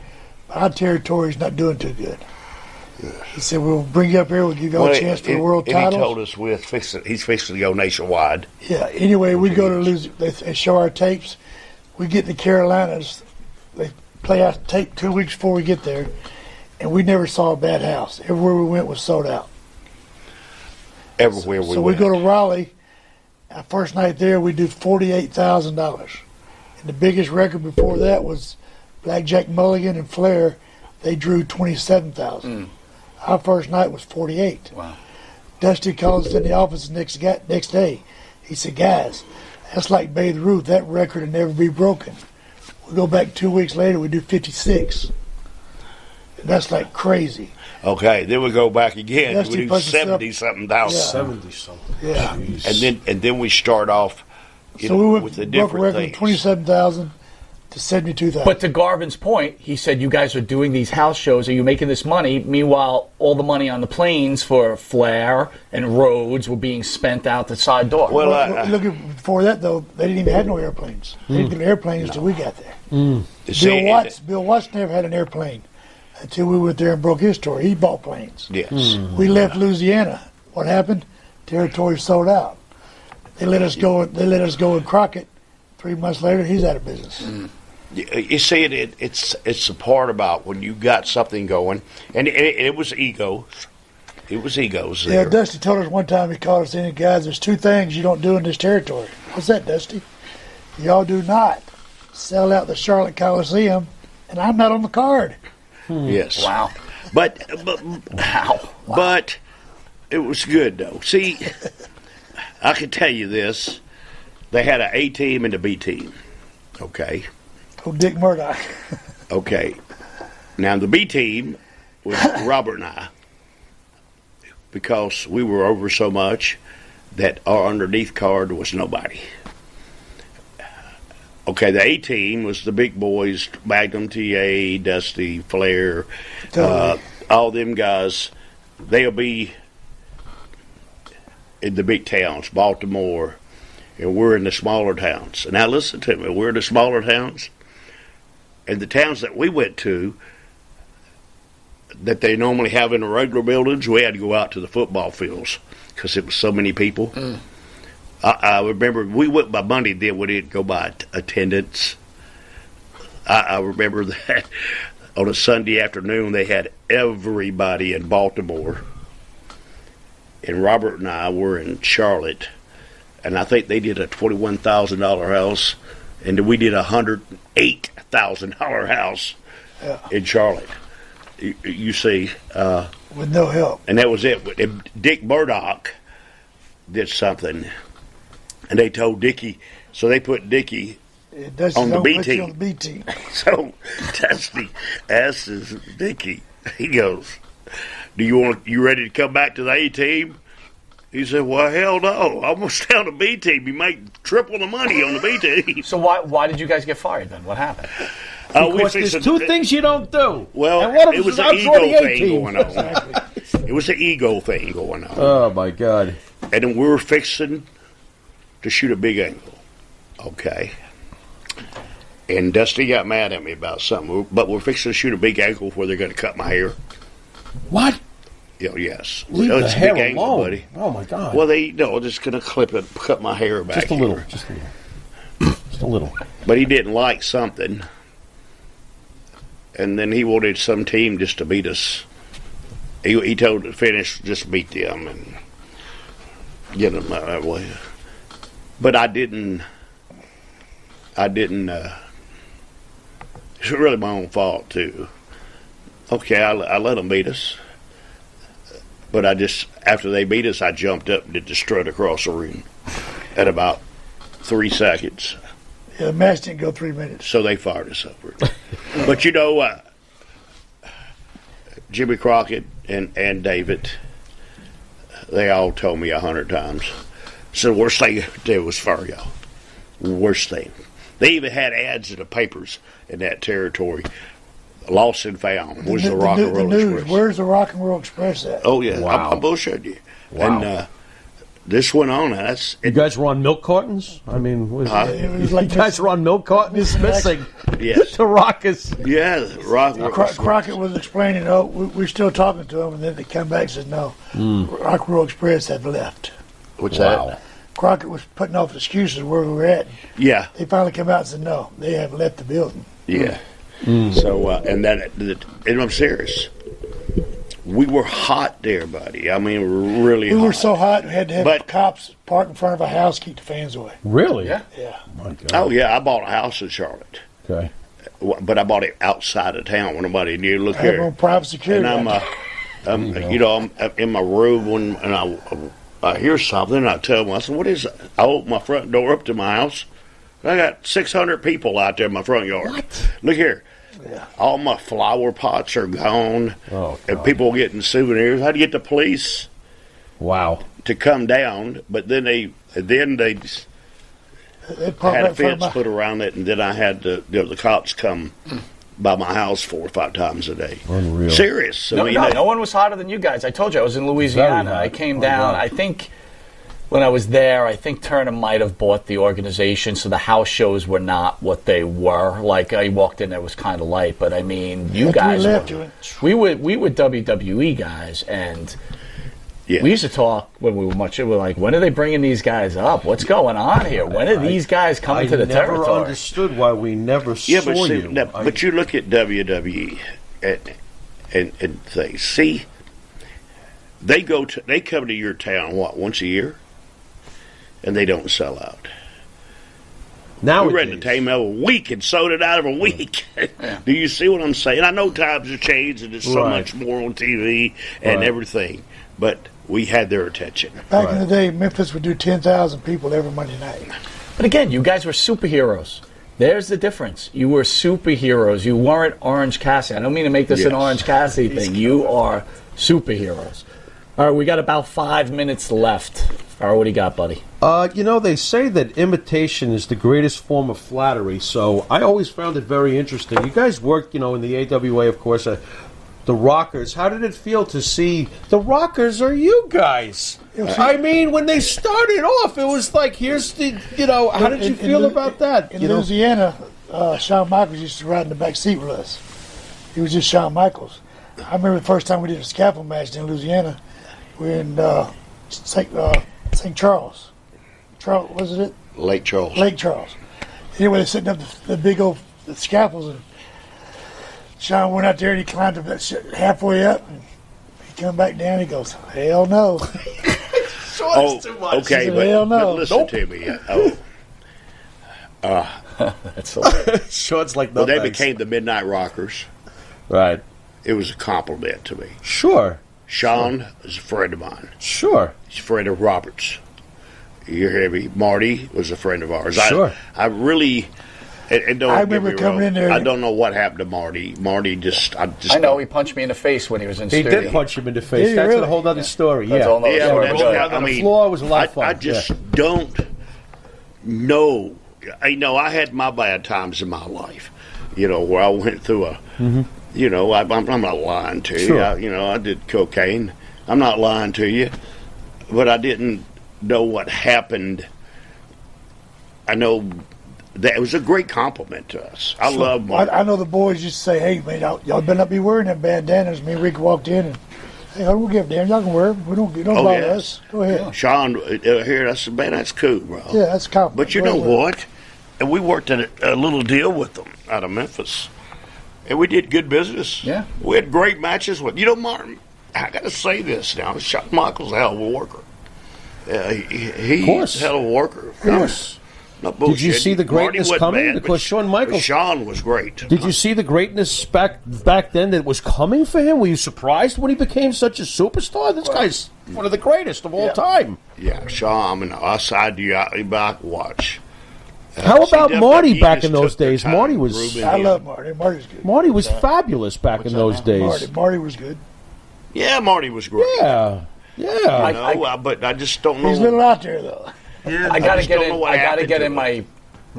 Speaker 12: but our territory is not doing too good. He said, we'll bring you up here, we'll give y'all a chance for the world title.
Speaker 5: He told us he's fixing to go nationwide.
Speaker 12: Yeah, anyway, we go to Louisiana, they show our tapes. We get to the Carolinas. They play our tape 2 weeks before we get there, and we never saw a bad house. Everywhere we went was sold out.
Speaker 5: Everywhere we went.
Speaker 12: So we go to Raleigh. Our first night there, we do $48,000. And the biggest record before that was Blackjack Mulligan and Flair. They drew $27,000. Our first night was $48,000.
Speaker 8: Wow.
Speaker 12: Dusty called us in the office the next day. He said, guys, that's like Babe Ruth. That record will never be broken. We go back 2 weeks later, we do $56,000. And that's like crazy.
Speaker 5: Okay, then we go back again.
Speaker 12: Dusty
Speaker 5: We do 70-something thousand.
Speaker 10: 70-something.
Speaker 12: Yeah.
Speaker 5: And then we start off
Speaker 12: So we went
Speaker 5: with the
Speaker 12: from
Speaker 5: different
Speaker 12: record
Speaker 5: things.
Speaker 12: 27,000 to 72,000.
Speaker 8: But to Garvin's point, he said, you guys are doing these house shows. Are you making this money? Meanwhile, all the money on the planes for Flair and Rhodes were being spent out the side door.
Speaker 12: Well, look, before that, though, they didn't even have no airplanes. They didn't get airplanes until we got there. Bill Watts never had an airplane until we went there and broke his story. He bought planes.
Speaker 5: Yes.
Speaker 12: We left Louisiana. What happened? Territory sold out. They let us go. They let us go in Crockett. 3 months later, he's out of business.
Speaker 5: You see, it's a part about when you got something going, and it was egos. It was egos there.
Speaker 12: Yeah, Dusty told us one time, he called us in, guys, there's 2 things you don't do in this territory. What's that, Dusty? Y'all do not sell out the Charlotte Coliseum, and I'm not on the card.
Speaker 5: Yes.
Speaker 8: Wow.
Speaker 5: But it was good, though. See, I can tell you this. They had an A team and a B team. Okay.
Speaker 12: Oh, Dick Murdoch.
Speaker 5: Okay. Now, the B team was Robert and I, because we were over so much that our underneath card was nobody. Okay, the A team was the big boys, Magnum, TA, Dusty, Flair, all them guys. They'll be in the big towns, Baltimore, and we're in the smaller towns. And now listen to me, we're in the smaller towns, and the towns that we went to that they normally have in the regular buildings, we had to go out to the football fields because it was so many people. I remember we went by money then, we didn't go by attendance. I remember that on a Sunday afternoon they had everybody in Baltimore, and Robert and I were in Charlotte, and I think they did a $21,000 house, and we did a $108,000 house in Charlotte. You see,
Speaker 12: with no help,
Speaker 5: and that was it. Dick Murdoch did something, and they told Dickie, so they put Dickie on the B team. So Dusty asks Dickie, he goes, you ready to come back to the A team? He said, well, hell no. I'm going to stay on the B team. You make triple the money on the B team.
Speaker 8: So why did you guys get fired then? What happened?
Speaker 10: Because there's 2 things you don't do.
Speaker 5: Well,
Speaker 10: and one of
Speaker 5: it was
Speaker 10: an
Speaker 5: ego thing going on. It was an ego thing going on.
Speaker 10: Oh, my God.
Speaker 5: And then we were fixing to shoot a big angle. Okay. And Dusty got mad at me about something, but we're fixing to shoot a big angle where they're going to cut my hair.
Speaker 10: What?
Speaker 5: Yes.
Speaker 10: Leave
Speaker 5: It's
Speaker 10: the
Speaker 5: a
Speaker 10: hair
Speaker 5: big angle,
Speaker 10: alone.
Speaker 5: buddy.
Speaker 10: Oh, my God.
Speaker 5: Well, just going to cut my hair back.
Speaker 10: Just a little. Just a little.
Speaker 5: But he didn't like something. And then he wanted some team just to beat us. He told the finish, just beat them and get them that way. But I didn't. It's really my own fault too. Okay, I let them beat us, but after they beat us, I jumped up and did the strut across the ring at about 3 seconds.
Speaker 12: Yeah, the match didn't go 3 minutes.
Speaker 5: So they fired us over it. But you know, Jimmy Crockett and David, they all told me 100 times. So the worst thing there was fire y'all. Worst thing. They even had ads in the papers in that territory. Lost and found. Where's the Rock and Roll Express?
Speaker 12: Where's the Rock and Roll Express at?
Speaker 5: Oh yeah,
Speaker 10: wow.
Speaker 5: I'm bullshitting you.
Speaker 10: Wow.
Speaker 5: And this went on.
Speaker 10: You guys were on milk cartons? I mean,
Speaker 12: it was like
Speaker 10: you guys were on milk cartons missing.
Speaker 5: Yes.
Speaker 10: The Rock is.
Speaker 5: Yeah, Rock.
Speaker 12: Crockett was explaining, we're still talking to him, and then they come back and said, no, Rock and Roll Express had left.
Speaker 5: What's that?
Speaker 12: Crockett was putting off excuses where we were at.
Speaker 5: Yeah.
Speaker 12: They finally came out and said, no, they have left the building.
Speaker 5: Yeah. So, and I'm serious. We were hot there, buddy. I mean, really hot.
Speaker 12: We were so hot, we had to have cops park in front of a house, keep the fans away.
Speaker 10: Really?
Speaker 12: Yeah.
Speaker 10: My God.
Speaker 5: Oh, yeah, I bought a house in Charlotte.
Speaker 10: Okay.
Speaker 5: But I bought it outside of town when nobody knew. Look
Speaker 12: I have
Speaker 5: here.
Speaker 12: on private security.
Speaker 5: And I'm in my room and I hear something, and I tell them, I said, what is it? I open my front door up to my house. I got 600 people out there in my front yard.
Speaker 10: What?
Speaker 5: Look here.
Speaker 12: Yeah.
Speaker 5: All my flower pots are gone.
Speaker 10: Oh,
Speaker 5: and people getting souvenirs. I had to get the police to come down, but then they had a fence put around it, and then I had the cops come by my house 4 or 5 times a day.
Speaker 10: Unreal.
Speaker 5: Serious.
Speaker 8: No one was hotter than you guys. I told you I was in Louisiana. I came down. I think when I was there, I think Turner might have bought the organization, so the house shows were not what they were. Like, I walked in, it was kind of light, but I mean, you guys, we were WWE guys, and we used to talk when we were much. We were like, when are they bringing these guys up? What's going on here? When are these guys coming to the territory?
Speaker 10: I never understood why we never saw you.
Speaker 5: But you look at WWE and things. See, they come to your town once a year, and they don't sell out.
Speaker 10: Now
Speaker 5: we rented the team every week and sold it out every week. Do you see what I'm saying? I know times have changed and there's so much more on TV and everything, but we had their attention.
Speaker 12: Back in the day, Memphis would do 10,000 people every Monday night.
Speaker 8: But again, you guys were superheroes. There's the difference. You were superheroes. You weren't Orange Cassidy. I don't mean to make this an Orange Cassidy thing. You are superheroes. All right, we got about 5 minutes left. All right, what do you got, buddy?
Speaker 10: They say that imitation is the greatest form of flattery, so I always found it very interesting. You guys worked, in the AWA, of course, the Rockers. How did it feel to see the Rockers are you guys? I mean, when they started off, it was like, here's the, how did you feel about that?
Speaker 12: In Louisiana, Shawn Michaels used to ride in the back seat with us. He was just Shawn Michaels. I remember the first time we did a scaffold match in Louisiana. We were in St. Charles. Was it?
Speaker 5: Lake Charles.
Speaker 12: Lake Charles. Anyway, they're setting up the big old scaffolds, and Shawn went out there and he climbed up that shit halfway up, and he come back down. And he goes, "Hell no."
Speaker 5: Too much. Okay,
Speaker 12: said, hell no.
Speaker 5: but listen to me.
Speaker 8: That's hilarious.
Speaker 10: Sean's like,
Speaker 5: when they became the Midnight Rockers,
Speaker 10: right?
Speaker 5: It was a compliment to me.
Speaker 10: Sure.
Speaker 5: Shawn is a friend of mine.
Speaker 10: Sure.
Speaker 5: He's a friend of Robert's. You hear me? Marty was a friend of ours.
Speaker 10: Sure.
Speaker 5: I really... And don't
Speaker 12: I remember coming in there.
Speaker 5: I don't know what happened to Marty. Marty
Speaker 8: I know he punched me in the face when he was in studio.
Speaker 10: He did punch him in the face. That's a whole other story.
Speaker 8: That's a whole other story.
Speaker 10: The floor was a lot of fun.
Speaker 5: I just don't know. I had my bad times in my life, where I went through a... Mm-hmm. I'm not lying to you.
Speaker 10: Sure.
Speaker 5: I did cocaine. I'm not lying to you. But I didn't know what happened. I know that it was a great compliment to us. I love Marty.
Speaker 12: I know the boys used to say, "Hey, man, y'all better not be wearing them bandanas." Me and Rick walked in and, "Hey, I don't give a damn. Y'all can wear them. We don't bother us. Go ahead."
Speaker 5: Shawn, here, I said, "Man, that's cool, bro."
Speaker 12: Yeah, that's a compliment.
Speaker 5: But you know what? And we worked a little deal with them out of Memphis. And we did good business.
Speaker 8: Yeah.
Speaker 5: We had great matches with, Martin, I got to say this now. Shawn Michaels is a hell of a worker. He's a hell of a worker.
Speaker 10: Of course.
Speaker 5: No bullshit.
Speaker 10: Did you see the greatness coming? Because Shawn Michaels.
Speaker 5: Shawn was great.
Speaker 10: Did you see the greatness back then that was coming for him? Were you surprised when he became such a superstar? This guy's one of the greatest of all time.
Speaker 5: Yeah, Shawn, I do back watch.
Speaker 10: How about Marty back in those days? Marty was...
Speaker 12: I love Marty. Marty's good.
Speaker 10: Marty was fabulous back in those days.
Speaker 12: Marty was good.
Speaker 5: Yeah, Marty was great.
Speaker 10: Yeah.
Speaker 5: But I just don't know.
Speaker 12: He's a little out there, though.
Speaker 8: Yeah, I got to get in my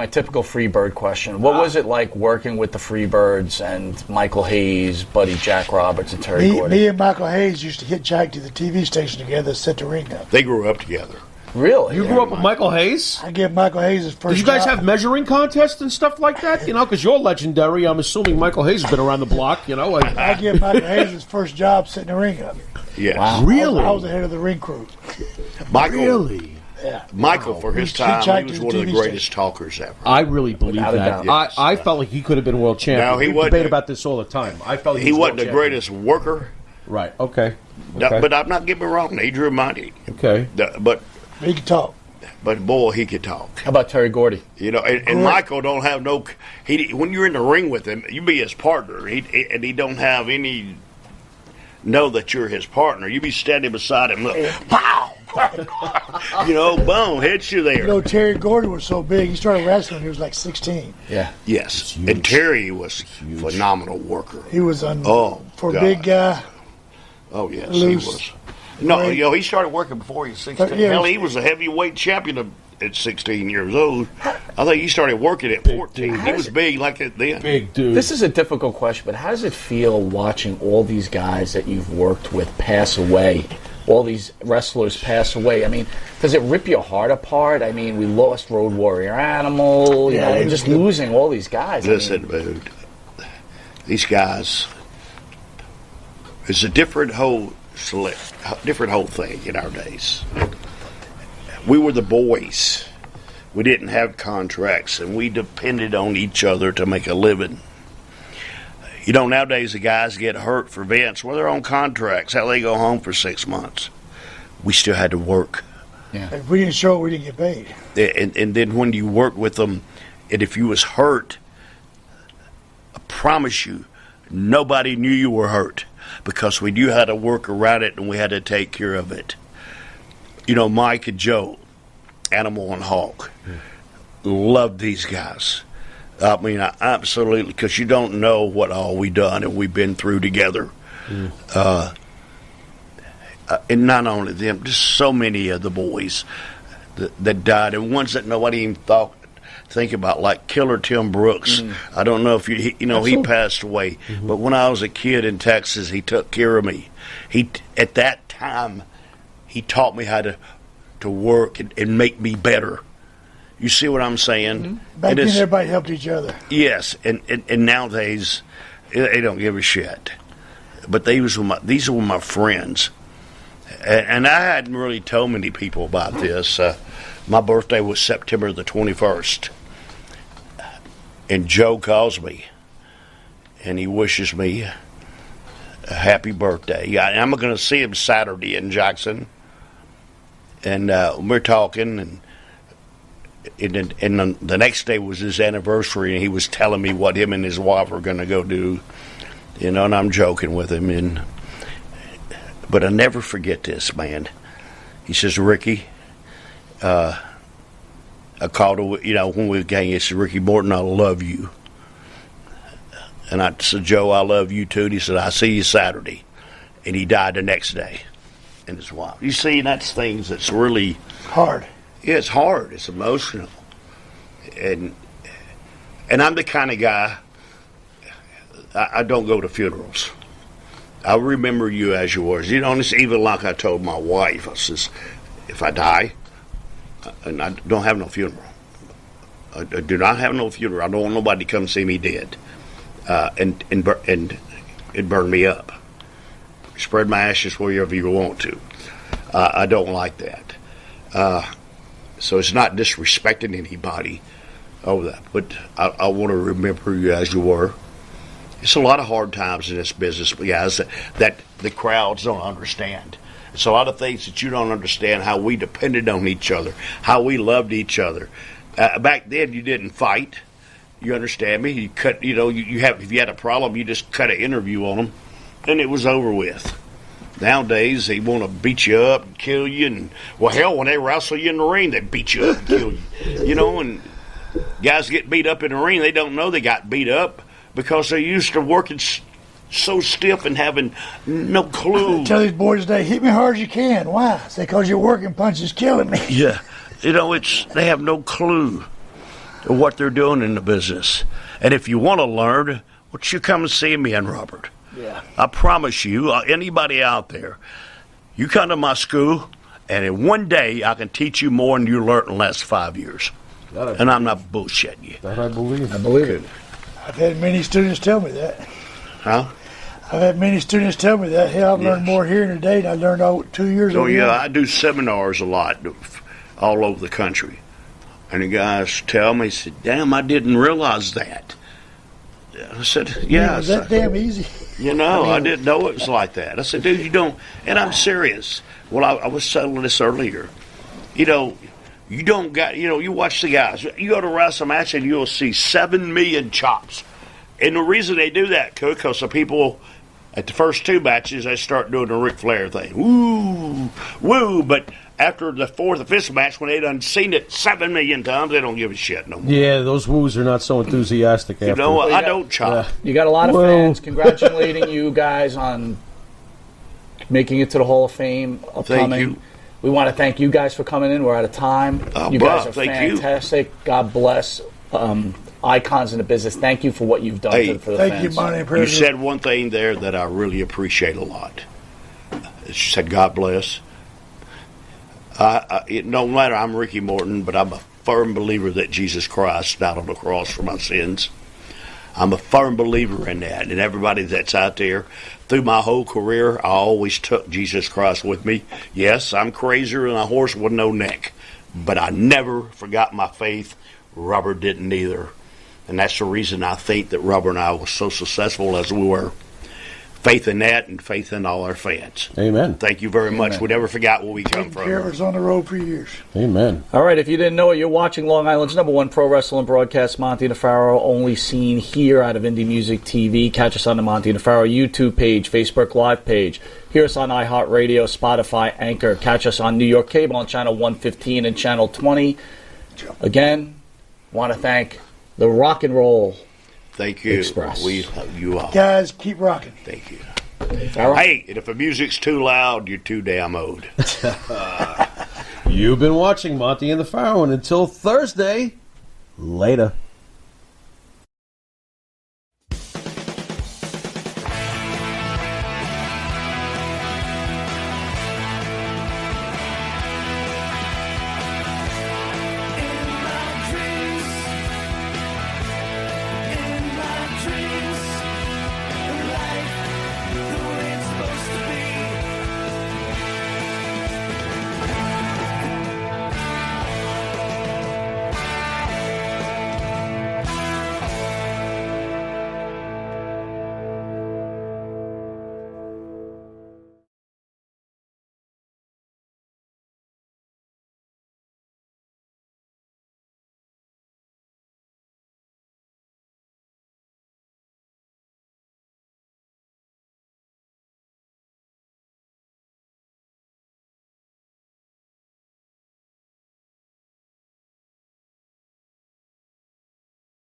Speaker 8: typical Freebird question. What was it like working with the Freebirds and Michael Hayes, Buddy Jack Roberts, and Terry Gordy?
Speaker 12: Me and Michael Hayes used to hitchhike to the TV station together, set the ring up.
Speaker 5: They grew up together.
Speaker 8: Really?
Speaker 10: You grew up with Michael Hayes?
Speaker 12: I gave Michael Hayes his first
Speaker 10: Did you guys
Speaker 12: job.
Speaker 10: have measuring contests and stuff like that? Because you're legendary. I'm assuming Michael Hayes has been around the block,
Speaker 12: I gave Michael Hayes his first job setting the ring up.
Speaker 5: Yes.
Speaker 10: Wow. Really?
Speaker 12: I was the head of the ring crew.
Speaker 5: Michael,
Speaker 10: really?
Speaker 12: Yeah.
Speaker 5: Michael, for his time, he was one of the greatest talkers ever.
Speaker 10: I really believe that.
Speaker 5: Yes.
Speaker 10: I felt like he could have been world champion.
Speaker 5: No, he
Speaker 10: we
Speaker 5: wasn't.
Speaker 10: debate about this all the time. I felt
Speaker 5: he wasn't the greatest worker.
Speaker 10: Right. Okay.
Speaker 5: But I'm not getting me wrong. He drew money.
Speaker 10: Okay.
Speaker 5: But
Speaker 12: he could talk.
Speaker 5: But boy, he could talk.
Speaker 8: How about Terry Gordy?
Speaker 5: And Michael don't have no. When you're in the ring with him, you be his partner. He don't have any. Know that you're his partner. You be standing beside him. Look, pow. Boom, hits you there.
Speaker 12: Terry Gordy was so big. He started wrestling when he was like 16.
Speaker 8: Yeah.
Speaker 5: Yes. And Terry was a phenomenal worker.
Speaker 12: He was for
Speaker 5: God.
Speaker 12: a big guy.
Speaker 5: Oh yes,
Speaker 12: loose.
Speaker 5: he was. No, he started working before he was 16.
Speaker 12: Yeah,
Speaker 5: Hell, he was a heavyweight champion at 16 years old. I think he started working at 14. He was big like that then.
Speaker 10: Big dude.
Speaker 8: This is a difficult question, but how does it feel watching all these guys that you've worked with pass away all these wrestlers pass away. I mean, does it rip your heart apart? I mean, we lost Road Warrior Animal. You know, we're just losing all these guys.
Speaker 5: Listen, dude, these guys, it's a different whole thing in our days. We were the boys. We didn't have contracts, and we depended on each other to make a living. You know, nowadays the guys get hurt for events. Well, they're on contracts. How they go home for 6 months. We still had to work.
Speaker 12: Yeah. If we didn't show it, we didn't get paid.
Speaker 5: And then when you work with them, and if you was hurt, I promise you, nobody knew you were hurt because we knew how to work around it and we had to take care of it. You know, Mike and Joe, Animal and Hawk, loved these guys. I mean, absolutely, because you don't know what all we done and we've been through together. And not only them, just so many of the boys that died, and ones that nobody even think about, like Killer Tim Brooks. I don't know if he passed away, but when I was a kid in Texas, he took care of me. At that time, he taught me how to work and make me better. You see what I'm saying?
Speaker 12: Back then, everybody helped each other.
Speaker 5: Yes, and nowadays, they don't give a shit. But these were my friends. And I hadn't really told many people about this. My birthday was September the 21st. And Joe calls me, and he wishes me a happy birthday. I'm going to see him Saturday in Jackson. And we're talking, and the next day was his anniversary, and he was telling me what him and his wife were going to go do. You know, and I'm joking with him. But I'll never forget this, man. He says, Ricky, I called him, when we were gang, he said, Ricky Morton, I love you. And I said, Joe, I love you too. And he said, I'll see you Saturday. And he died the next day. And his wife. You see, that's things that's really
Speaker 12: hard.
Speaker 5: Yeah, it's hard. It's emotional. And I'm the kind of guy, I don't go to funerals. I remember you as you were. You know, it's even like I told my wife, I says, if I die, and I don't have no funeral. I do not have no funeral. I don't want nobody to come see me dead and burn me up. Spread my ashes wherever you want to. I don't like that. So it's not disrespecting anybody over that. But I want to remember you as you were. It's a lot of hard times in this business, guys, that the crowds don't understand. It's a lot of things that you don't understand, how we depended on each other, how we loved each other. Back then, you didn't fight. You understand me? You cut. If you had a problem, you just cut an interview on them, and it was over with. Nowadays, they want to beat you up and kill you, and hell, when they wrestle you in the ring, they beat you up and kill you. And guys get beat up in the ring, they don't know they got beat up because they're used to working so stiff and having no clue.
Speaker 12: I tell these boys today, hit me hard as you can. Why? Say, because your working punch is killing me.
Speaker 5: Yeah. They have no clue of what they're doing in the business. And if you want to learn, you come and see me and Robert.
Speaker 12: Yeah.
Speaker 5: I promise you, anybody out there, you come to my school, and in one day I can teach you more than you learned in the last 5 years. And I'm not bullshitting you.
Speaker 10: That I believe.
Speaker 12: I believe it. I've had many students tell me that.
Speaker 5: Huh?
Speaker 12: I've had many students tell me that. Hell, I've learned more here in a day than I learned 2 years ago.
Speaker 5: Oh, yeah, I do seminars a lot all over the country. And the guys tell me, said, damn, I didn't realize that. I said, yeah.
Speaker 12: Was that damn easy?
Speaker 5: I didn't know it was like that. I said, dude, you don't, and I'm serious. Well, I was telling this earlier. You don't got, you watch the guys. You go to wrestle match and you'll see 7 million chops. And the reason they do that, because the people at the first 2 matches, they start doing the Ric Flair thing. Woo, woo. But after the 4th or 5th match, when they done seen it 7 million times, they don't give a shit no more.
Speaker 10: Yeah, those woos are not so enthusiastic after.
Speaker 5: I don't chop.
Speaker 8: You got a lot of fans congratulating you guys on making it to the Hall of Fame upcoming.
Speaker 5: Thank you.
Speaker 8: We want to thank you guys for coming in. We're out of time. You guys are fantastic. God bless. Icons in the business. Thank you for what you've done for the fans.
Speaker 12: Thank you, Monty.
Speaker 5: You said one thing there that I really appreciate a lot. You said, God bless. It no matter, I'm Ricky Morton, but I'm a firm believer that Jesus Christ died on the cross for my sins. I'm a firm believer in that. And everybody that's out there, through my whole career, I always took Jesus Christ with me. Yes, I'm crazier than a horse with no neck, but I never forgot my faith. Robert didn't either. And that's the reason I think that Robert and I were so successful as we were. Faith in that and faith in all our fans.
Speaker 10: Amen.
Speaker 5: Thank you very much. We never forgot where we come from.
Speaker 12: Carver's on the road for years.
Speaker 10: Amen.
Speaker 8: All right, if you didn't know it, you're watching Long Island's #1 pro wrestling broadcast, Monty Nefaro, only seen here out of Indie Music TV. Catch us on the Monty Nefaro YouTube page, Facebook Live page. Hear us on iHeartRadio, Spotify, Anchor. Catch us on New York Cable on Channel 115 and Channel 20. Again, want to thank the Rock and Roll
Speaker 5: Thank you.
Speaker 8: Express.
Speaker 5: We love you all.
Speaker 12: Guys, keep rocking.
Speaker 5: Thank you.
Speaker 8: All right.
Speaker 5: Hey, and if the music's too loud, you're too damn old.
Speaker 10: You've been watching Monty and the Pharaoh, and until Thursday, later.